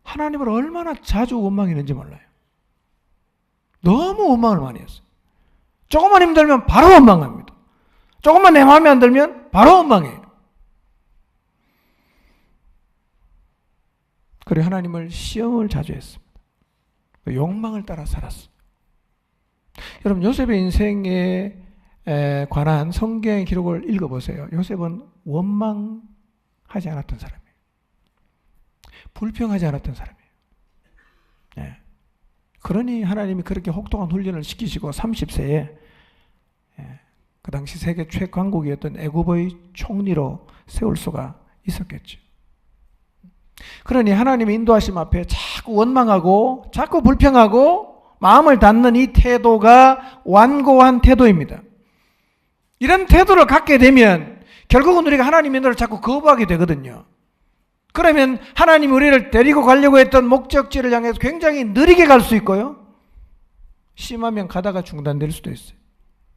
하나님을 얼마나 자주 원망했는지 몰라요. 너무 원망을 많이 했어요. 조금만 힘들면 바로 원망합니다. 조금만 내 마음에 안 들면 바로 원망해요. 그리고 하나님을 시험을 자주 했습니다. 욕망을 따라 살았어요. 여러분, 요셉의 인생에 관한 성경의 기록을 읽어보세요. 요셉은 원망하지 않았던 사람이에요. 불평하지 않았던 사람이에요. 네. 그러니 하나님이 그렇게 혹독한 훈련을 시키시고 30세에 그 당시 세계 최강국이었던 애굽의 총리로 세울 수가 있었겠죠. 그러니 하나님의 인도하심 앞에 자꾸 원망하고 자꾸 불평하고 마음을 닫는 이 태도가 완고한 태도입니다. 이런 태도를 갖게 되면 결국은 우리가 하나님의 인도를 자꾸 거부하게 되거든요. 그러면 하나님이 우리를 데리고 가려고 했던 목적지를 향해서 굉장히 느리게 갈 수 있고요, 심하면 가다가 중단될 수도 있어요.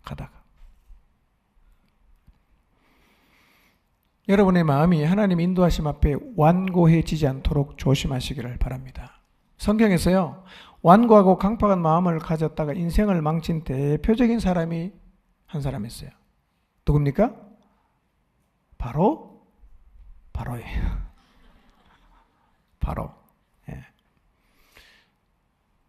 가다가. 여러분의 마음이 하나님의 인도하심 앞에 완고해지지 않도록 조심하시기를 바랍니다. 성경에서요, 완고하고 강팍한 마음을 가졌다가 인생을 망친 대표적인 사람이 한 사람 있어요. 누굽니까? 바로예요. 바로. 예.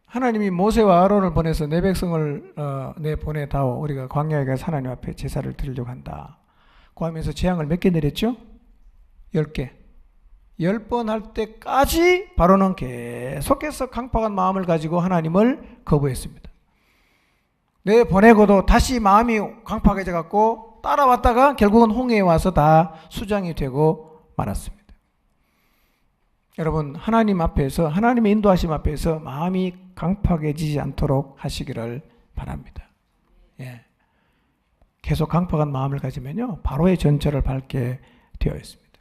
하나님이 모세와 아론을 보내서 내 백성을 내보내다오, 우리가 광야에 가서 하나님 앞에 제사를 드리려고 한다 그 하면서 재앙을 몇 개 내렸죠? 10개. 10번 할 때까지 바로는 계속해서 강팍한 마음을 가지고 하나님을 거부했습니다. 내보내고도 다시 마음이 강팍해져 갖고 따라왔다가 결국은 홍해에 와서 다 수장이 되고 말았습니다. 여러분, 하나님 앞에서, 하나님의 인도하심 앞에서 마음이 강팍해지지 않도록 하시기를 바랍니다. 예. 계속 강팍한 마음을 가지면요, 바로의 전철을 밟게 되어 있습니다.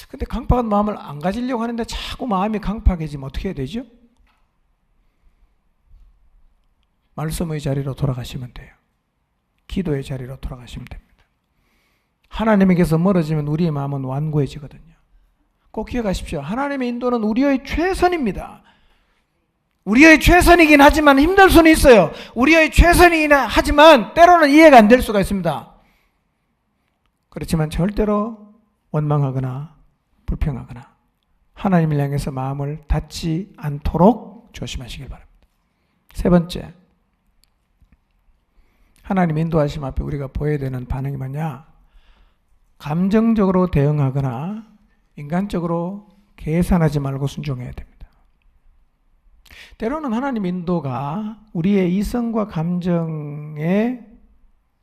근데 강팍한 마음을 안 가지려고 하는데 자꾸 마음이 강팍해지면 어떻게 해야 되죠? 말씀의 자리로 돌아가시면 돼요. 기도의 자리로 돌아가시면 됩니다. 하나님에게서 멀어지면 우리의 마음은 완고해지거든요. 꼭 기억하십시오. 하나님의 인도는 우리의 최선입니다. 우리의 최선이긴 하지만 힘들 수는 있어요. 우리의 최선이긴 하지만 때로는 이해가 안 될 수가 있습니다. 그렇지만 절대로 원망하거나 불평하거나 하나님을 향해서 마음을 닫지 않도록 조심하시길 바랍니다. 세 번째, 하나님 인도하심 앞에 우리가 보여야 되는 반응이 뭐냐? 감정적으로 대응하거나 인간적으로 계산하지 말고 순종해야 됩니다. 때로는 하나님 인도가 우리의 이성과 감정에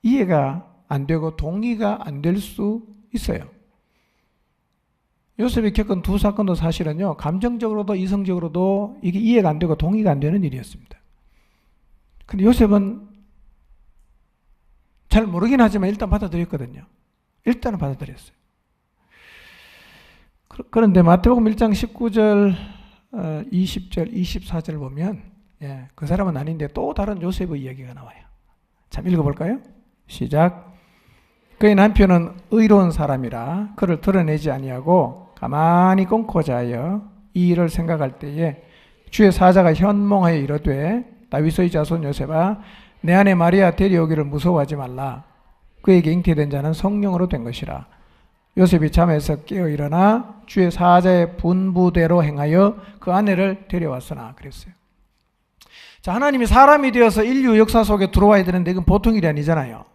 이해가 안 되고 동의가 안 될 수 있어요. 요셉이 겪은 두 사건도 사실은요, 감정적으로도 이성적으로도 이게 이해가 안 되고 동의가 안 되는 일이었습니다. 근데 요셉은 잘 모르긴 하지만 일단 받아들였거든요. 일단은 받아들였어요. 그런데 마태복음 1장 19절, 20절, 24절 보면 그 사람은 아닌데 또 다른 요셉의 이야기가 나와요. 참 읽어볼까요? 시작. 그의 남편은 의로운 사람이라 그를 드러내지 아니하고 가만히 끊고 자여 이 일을 생각할 때에 주의 사자가 현몽하여 이르되 다윗의 자손 요셉아 내 아내 마리아 데려오기를 무서워하지 말라. 그에게 잉태된 자는 성령으로 된 것이라. 요셉이 잠에서 깨어 일어나 주의 사자의 분부대로 행하여 그 아내를 데려왔으나 그랬어요. 자, 하나님이 사람이 되어서 인류 역사 속에 들어와야 되는데 이건 보통 일이 아니잖아요.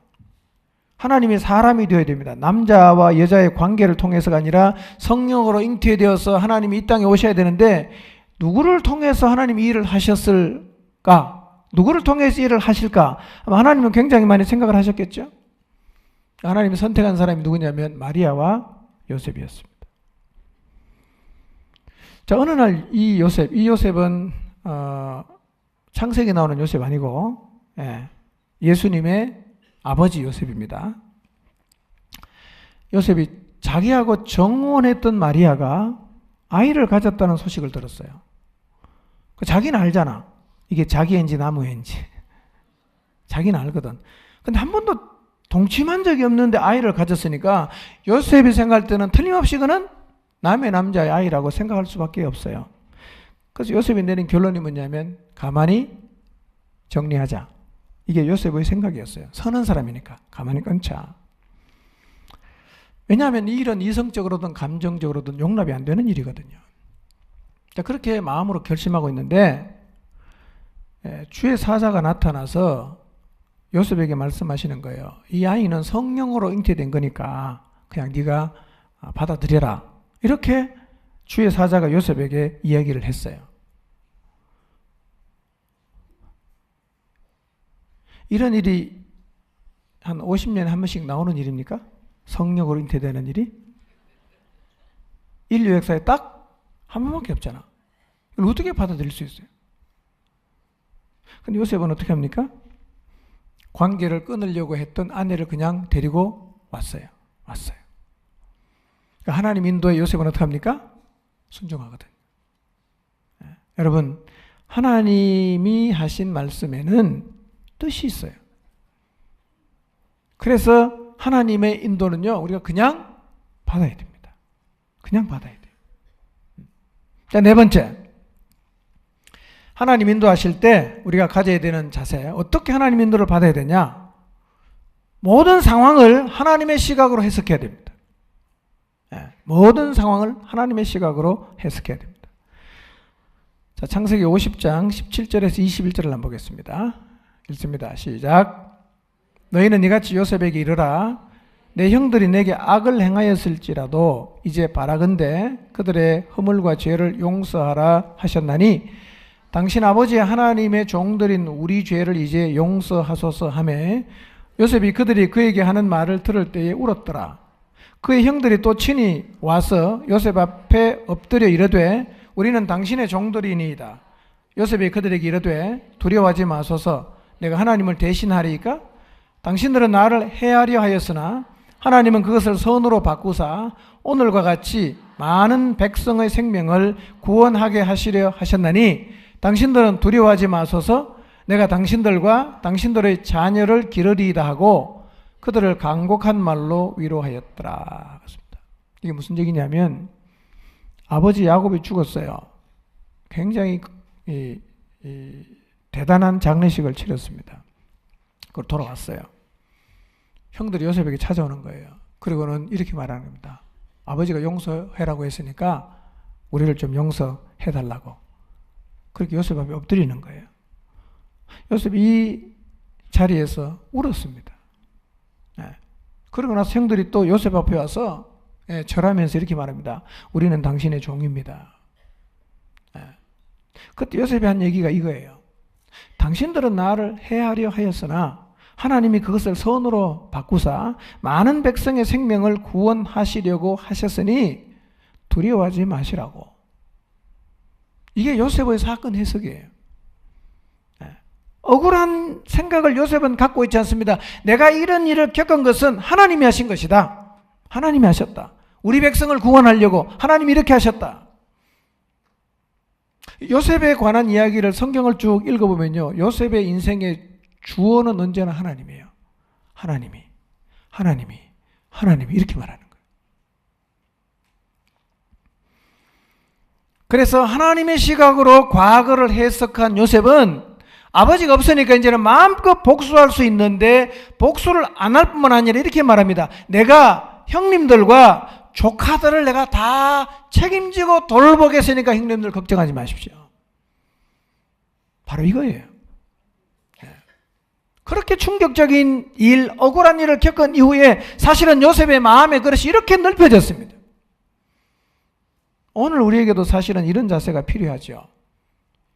하나님이 사람이 되어야 됩니다. 남자와 여자의 관계를 통해서가 아니라 성령으로 잉태되어서 하나님이 이 땅에 오셔야 되는데 누구를 통해서 하나님이 일을 하셨을 누구를 통해서 일을 하실까? 아마 하나님은 굉장히 많이 생각을 하셨겠죠? 하나님이 선택한 사람이 누구냐면 마리아와 요셉이었습니다. 자, 어느 날 이 요셉은 창세기에 나오는 요셉 아니고 예수님의 아버지 요셉입니다. 요셉이 자기하고 정혼했던 마리아가 아이를 가졌다는 소식을 들었어요. 자기는 알잖아. 이게 자기 애인지 나무 애인지. 자기는 알거든. 근데 한 번도 동침한 적이 없는데 아이를 가졌으니까 요셉이 생각할 때는 틀림없이 그는 남의 남자의 아이라고 생각할 수밖에 없어요. 그래서 요셉이 내린 결론이 뭐냐면 가만히 정리하자. 이게 요셉의 생각이었어요. 선한 사람이니까 가만히 끊자. 왜냐하면 이 일은 이성적으로든 감정적으로든 용납이 안 되는 일이거든요. 자, 그렇게 마음으로 결심하고 있는데 주의 사자가 나타나서 요셉에게 말씀하시는 거예요. 이 아이는 성령으로 잉태된 거니까 그냥 네가 받아들여라. 이렇게 주의 사자가 요셉에게 이야기를 했어요. 이런 일이 한 50년에 한 번씩 나오는 일입니까? 성령으로 잉태되는 일이? 인류 역사에 딱 한 번밖에 없잖아. 이걸 어떻게 받아들일 수 있어요? 근데 요셉은 어떻게 합니까? 관계를 끊으려고 했던 아내를 그냥 데리고 왔어요. 그러니까 하나님 인도에 요셉은 어떻게 합니까? 순종하거든. 여러분, 하나님이 하신 말씀에는 뜻이 있어요. 그래서 하나님의 인도는요, 우리가 그냥 받아야 됩니다. 그냥 받아야 돼요. 자, 네 번째. 하나님 인도하실 때 우리가 가져야 되는 자세. 어떻게 하나님 인도를 받아야 되냐? 모든 상황을 하나님의 시각으로 해석해야 됩니다. 모든 상황을 하나님의 시각으로 해석해야 됩니다. 자, 창세기 50장 17절에서 21절을 한번 보겠습니다. 읽습니다. 시작. 너희는 이같이 요셉에게 이르라. 내 형들이 내게 악을 행하였을지라도 이제 바라건대 그들의 허물과 죄를 용서하라 하셨나니 당신 아버지 하나님의 종들인 우리 죄를 이제 용서하소서 하매 요셉이 그들이 그에게 하는 말을 들을 때에 울었더라. 그의 형들이 또 친히 와서 요셉 앞에 엎드려 이르되 우리는 당신의 종들이니이다. 요셉이 그들에게 이르되 두려워하지 마소서. 내가 하나님을 대신하리이까? 당신들은 나를 해하려 하였으나 하나님은 그것을 선으로 바꾸사 오늘과 같이 많은 백성의 생명을 구원하게 하시려 하셨나니 당신들은 두려워하지 마소서. 내가 당신들과 당신들의 자녀를 기르리이다 하고 그들을 간곡한 말로 위로하였더라. 이게 무슨 얘기냐면 아버지 야곱이 죽었어요. 굉장히 대단한 장례식을 치렀습니다. 그걸 돌아왔어요. 형들이 요셉에게 찾아오는 거예요. 그리고는 이렇게 말하는 겁니다. 아버지가 용서해라고 했으니까 우리를 좀 용서해달라고. 그렇게 요셉 앞에 엎드리는 거예요. 요셉이 이 자리에서 울었습니다. 그러고 나서 형들이 또 요셉 앞에 와서 절하면서 이렇게 말합니다. 우리는 당신의 종입니다. 그때 요셉이 한 얘기가 이거예요. 당신들은 나를 해하려 하였으나 하나님이 그것을 선으로 바꾸사 많은 백성의 생명을 구원하시려고 하셨으니 두려워하지 마시라고. 이게 요셉의 사건 해석이에요. 억울한 생각을 요셉은 갖고 있지 않습니다. 내가 이런 일을 겪은 것은 하나님이 하신 것이다. 하나님이 하셨다. 우리 백성을 구원하려고 하나님이 이렇게 하셨다. 요셉에 관한 이야기를 성경을 쭉 읽어보면요, 요셉의 인생의 주어는 언제나 하나님이에요. 하나님이 이렇게 말하는 거예요. 그래서 하나님의 시각으로 과거를 해석한 요셉은 아버지가 없으니까 이제는 마음껏 복수할 수 있는데 복수를 안 할 뿐만 아니라 이렇게 말합니다. 내가 형님들과 조카들을 내가 다 책임지고 돌보겠으니까 형님들 걱정하지 마십시오. 바로 이거예요. 그렇게 충격적인 일, 억울한 일을 겪은 이후에 사실은 요셉의 마음의 그릇이 이렇게 넓혀졌습니다. 오늘 우리에게도 사실은 이런 자세가 필요하죠.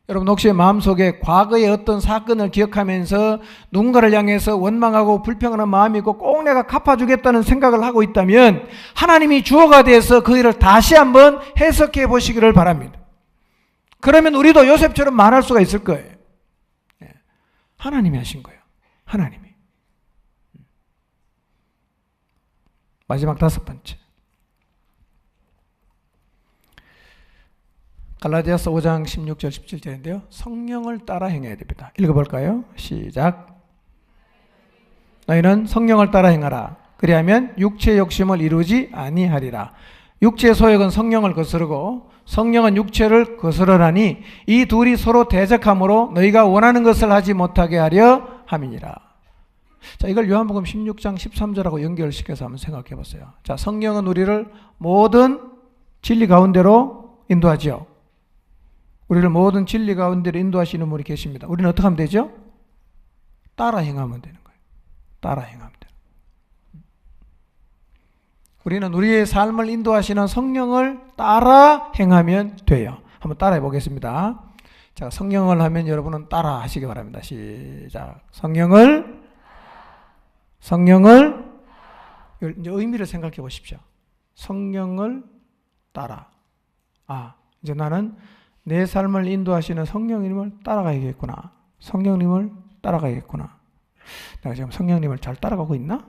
여러분 혹시 마음속에 과거의 어떤 사건을 기억하면서 누군가를 향해서 원망하고 불평하는 마음이 있고 꼭 내가 갚아주겠다는 생각을 하고 있다면 하나님이 주어가 돼서 그 일을 다시 한번 해석해 보시기를 바랍니다. 그러면 우리도 요셉처럼 말할 수가 있을 거예요. 하나님이 하신 거예요. 하나님이. 마지막 5번째. 갈라디아서 5장 16절 17절인데요. 성령을 따라 행해야 됩니다. 읽어볼까요? 시작. 너희는 성령을 따라 행하라. 그리하면 육체의 욕심을 이루지 아니하리라. 육체의 소욕은 성령을 거스르고 성령은 육체를 거스르라니 이 둘이 서로 대적함으로 너희가 원하는 것을 하지 못하게 하려 함이니라. 자, 이걸 요한복음 16장 13절하고 연결시켜서 한번 생각해 보세요. 자, 성령은 우리를 모든 진리 가운데로 인도하지요. 우리를 모든 진리 가운데로 인도하시는 분이 계십니다. 우리는 어떻게 하면 되죠? 따라 행하면 되는 거예요. 따라 행하면 돼요. 우리는 우리의 삶을 인도하시는 성령을 따라 행하면 돼요. 한번 따라해 보겠습니다. 자, 성령을 하면 여러분은 따라 하시기 바랍니다. 시작. 성령을 이제 의미를 생각해 보십시오. 성령을 따라. 이제 나는 내 삶을 인도하시는 성령님을 따라가야겠구나. 성령님을 따라가야겠구나. 내가 지금 성령님을 잘 따라가고 있나?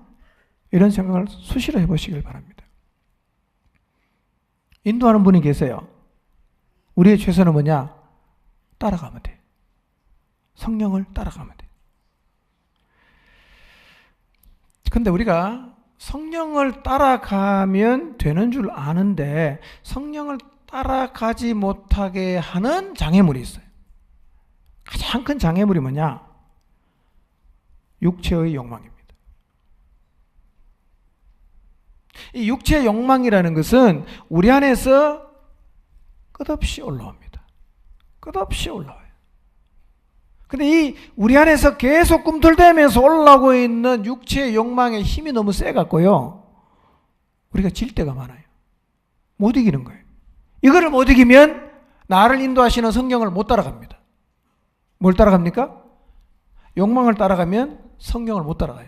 이런 생각을 수시로 해보시길 바랍니다. 인도하는 분이 계세요. 우리의 최선은 뭐냐? 따라가면 돼. 성령을 따라가면 돼. 근데 우리가 성령을 따라가면 되는 줄 아는데 성령을 따라가지 못하게 하는 장애물이 있어요. 가장 큰 장애물이 뭐냐? 육체의 욕망입니다. 이 육체의 욕망이라는 것은 우리 안에서 끝없이 올라옵니다. 끝없이 올라와요. 근데 이 우리 안에서 계속 꿈틀대면서 올라오고 있는 육체의 욕망의 힘이 너무 세갖고요. 우리가 질 때가 많아요. 못 이기는 거예요. 이거를 못 이기면 나를 인도하시는 성령을 못 따라갑니다. 뭘 따라갑니까? 욕망을 따라가면 성령을 못 따라가요.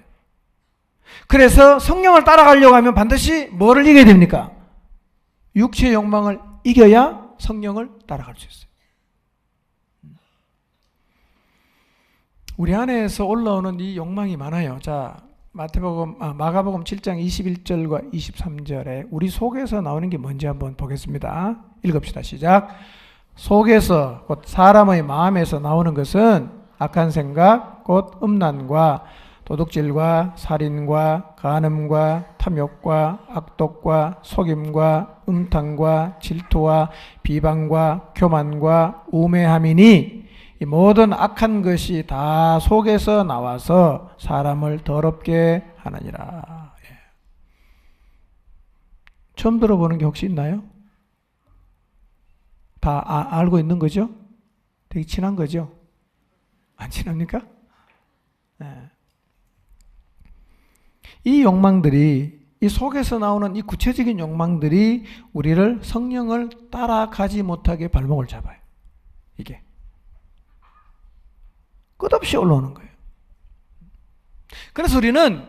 그래서 성령을 따라가려고 하면 반드시 뭐를 이겨야 됩니까? 육체의 욕망을 이겨야 성령을 따라갈 수 있어요. 우리 안에서 올라오는 이 욕망이 많아요. 자, 마가복음 7장 21절과 23절에 우리 속에서 나오는 게 뭔지 한번 보겠습니다. 읽읍시다. 시작. 속에서 곧 사람의 마음에서 나오는 것은 악한 생각, 곧 음란과 도둑질과 살인과 간음과 탐욕과 악독과 속임과 음탕과 질투와 비방과 교만과 우매함이니 이 모든 악한 것이 다 속에서 나와서 사람을 더럽게 하느니라. 처음 들어보는 게 혹시 있나요? 다 알고 있는 거죠? 되게 친한 거죠? 안 친합니까? 네. 이 욕망들이, 이 속에서 나오는 이 구체적인 욕망들이 우리를 성령을 따라가지 못하게 발목을 잡아요. 이게 끝없이 올라오는 거예요. 그래서 우리는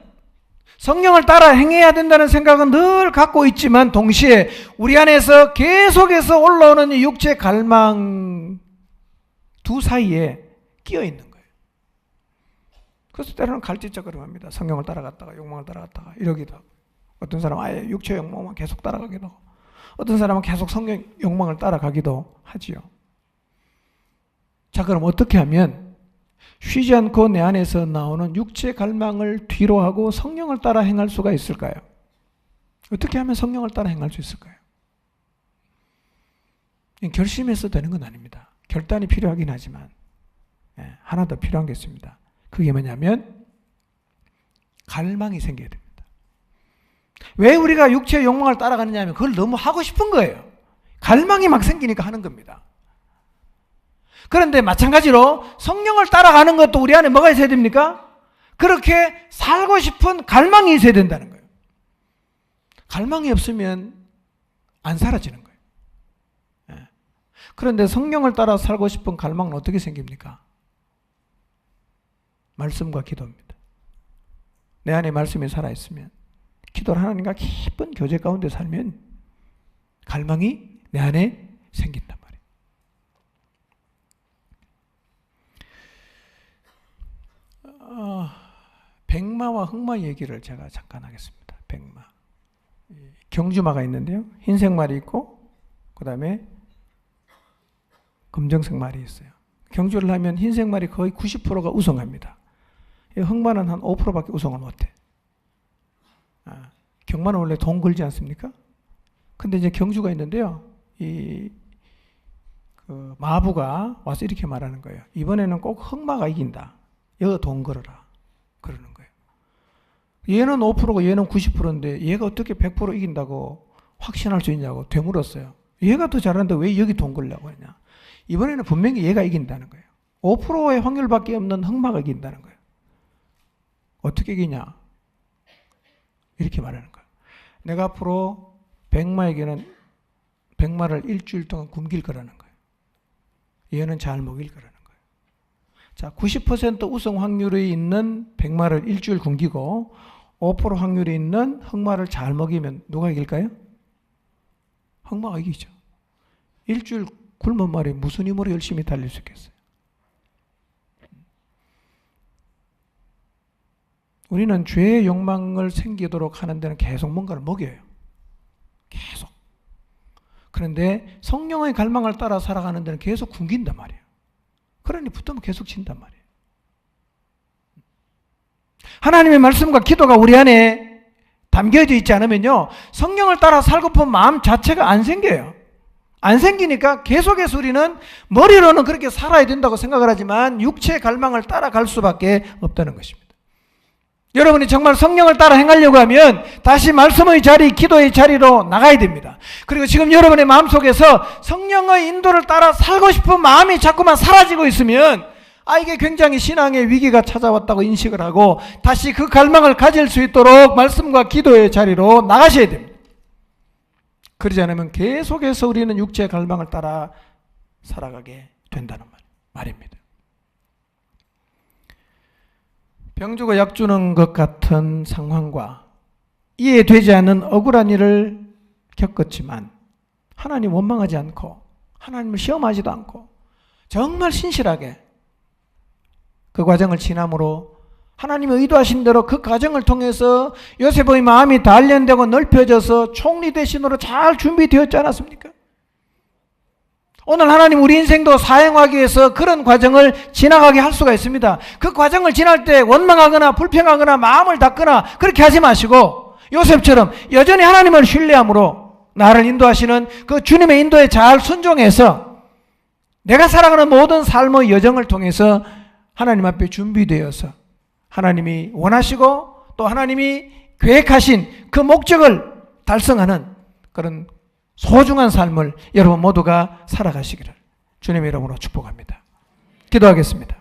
성령을 따라 행해야 된다는 생각은 늘 갖고 있지만 동시에 우리 안에서 계속해서 올라오는 이 육체 갈망 두 사이에 끼어 있는 거예요. 그래서 때로는 갈짓적으로 합니다. 성령을 따라갔다가 욕망을 따라갔다가 이러기도 하고, 어떤 사람은 아예 육체 욕망만 계속 따라가기도 하고, 어떤 사람은 계속 성령 욕망을 따라가기도 하지요. 자, 그럼 어떻게 하면 쉬지 않고 내 안에서 나오는 육체 갈망을 뒤로 하고 성령을 따라 행할 수가 있을까요? 어떻게 하면 성령을 따라 행할 수 있을까요? 결심해서 되는 건 아닙니다. 결단이 필요하긴 하지만 하나 더 필요한 게 있습니다. 그게 뭐냐면 갈망이 생겨야 됩니다. 왜 우리가 육체의 욕망을 따라가느냐 하면 그걸 너무 하고 싶은 거예요. 갈망이 막 생기니까 하는 겁니다. 그런데 마찬가지로 성령을 따라가는 것도 우리 안에 뭐가 있어야 됩니까? 그렇게 살고 싶은 갈망이 있어야 된다는 거예요. 갈망이 없으면 안 사라지는 거예요. 그런데 성령을 따라 살고 싶은 갈망은 어떻게 생깁니까? 말씀과 기도입니다. 내 안에 말씀이 살아있으면, 기도를 하나님과 깊은 교제 가운데 살면 갈망이 내 안에 생긴단 말이에요. 백마와 흑마 얘기를 제가 잠깐 하겠습니다. 백마. 경주마가 있는데요. 흰색 말이 있고 그 다음에 검정색 말이 있어요. 경주를 하면 흰색 말이 거의 90%가 우승합니다. 흑마는 한 5%밖에 우승을 못해. 경마는 원래 돈 걸지 않습니까? 근데 이제 경주가 있는데요. 그 마부가 와서 이렇게 말하는 거예요. 이번에는 꼭 흑마가 이긴다. 여기 돈 걸어라. 그러는 거예요. 얘는 5%고 얘는 90%인데 얘가 어떻게 100% 이긴다고 확신할 수 있냐고 되물었어요. 얘가 더 잘하는데 왜 여기 돈 걸려고 하냐. 이번에는 분명히 얘가 이긴다는 거예요. 5%의 확률밖에 없는 흑마가 이긴다는 거예요. 어떻게 이기냐? 이렇게 말하는 거예요. 내가 앞으로 백마에게는 백마를 일주일 동안 굶길 거라는 거예요. 얘는 잘 먹일 거라는 거예요. 자, 90% 우승 확률이 있는 백마를 일주일 굶기고 5% 확률이 있는 흑마를 잘 먹이면 누가 이길까요? 흑마가 이기죠. 일주일 굶은 말이 무슨 힘으로 열심히 달릴 수 있겠어요? 우리는 죄의 욕망을 생기도록 하는 데는 계속 뭔가를 먹여요. 계속. 그런데 성령의 갈망을 따라 살아가는 데는 계속 굶긴단 말이에요. 그러니 붙으면 계속 진단 말이에요. 하나님의 말씀과 기도가 우리 안에 담겨져 있지 않으면요, 성령을 따라 살고픈 마음 자체가 안 생겨요. 안 생기니까 계속해서 우리는 머리로는 그렇게 살아야 된다고 생각을 하지만 육체의 갈망을 따라갈 수밖에 없다는 것입니다. 여러분이 정말 성령을 따라 행하려고 하면 다시 말씀의 자리, 기도의 자리로 나가야 됩니다. 그리고 지금 여러분의 마음속에서 성령의 인도를 따라 살고 싶은 마음이 자꾸만 사라지고 있으면 이게 굉장히 신앙의 위기가 찾아왔다고 인식을 하고 다시 그 갈망을 가질 수 있도록 말씀과 기도의 자리로 나가셔야 됩니다. 그러지 않으면 계속해서 우리는 육체의 갈망을 따라 살아가게 된다는 말입니다. 병주가 약 주는 것 같은 상황과 이해되지 않는 억울한 일을 겪었지만 하나님 원망하지 않고 하나님을 시험하지도 않고 정말 신실하게 그 과정을 지남으로 하나님이 의도하신 대로 그 과정을 통해서 요셉의 마음이 단련되고 넓혀져서 총리 대신으로 잘 준비되었지 않았습니까? 오늘 하나님 우리 인생도 사행하기 위해서 그런 과정을 지나가게 할 수가 있습니다. 그 과정을 지날 때 원망하거나 불평하거나 마음을 닫거나 그렇게 하지 마시고 요셉처럼 여전히 하나님을 신뢰함으로 나를 인도하시는 그 주님의 인도에 잘 순종해서 내가 살아가는 모든 삶의 여정을 통해서 하나님 앞에 준비되어서 하나님이 원하시고 또 하나님이 계획하신 그 목적을 달성하는 그런 소중한 삶을 여러분 모두가 살아가시기를 주님의 이름으로 축복합니다. 기도하겠습니다.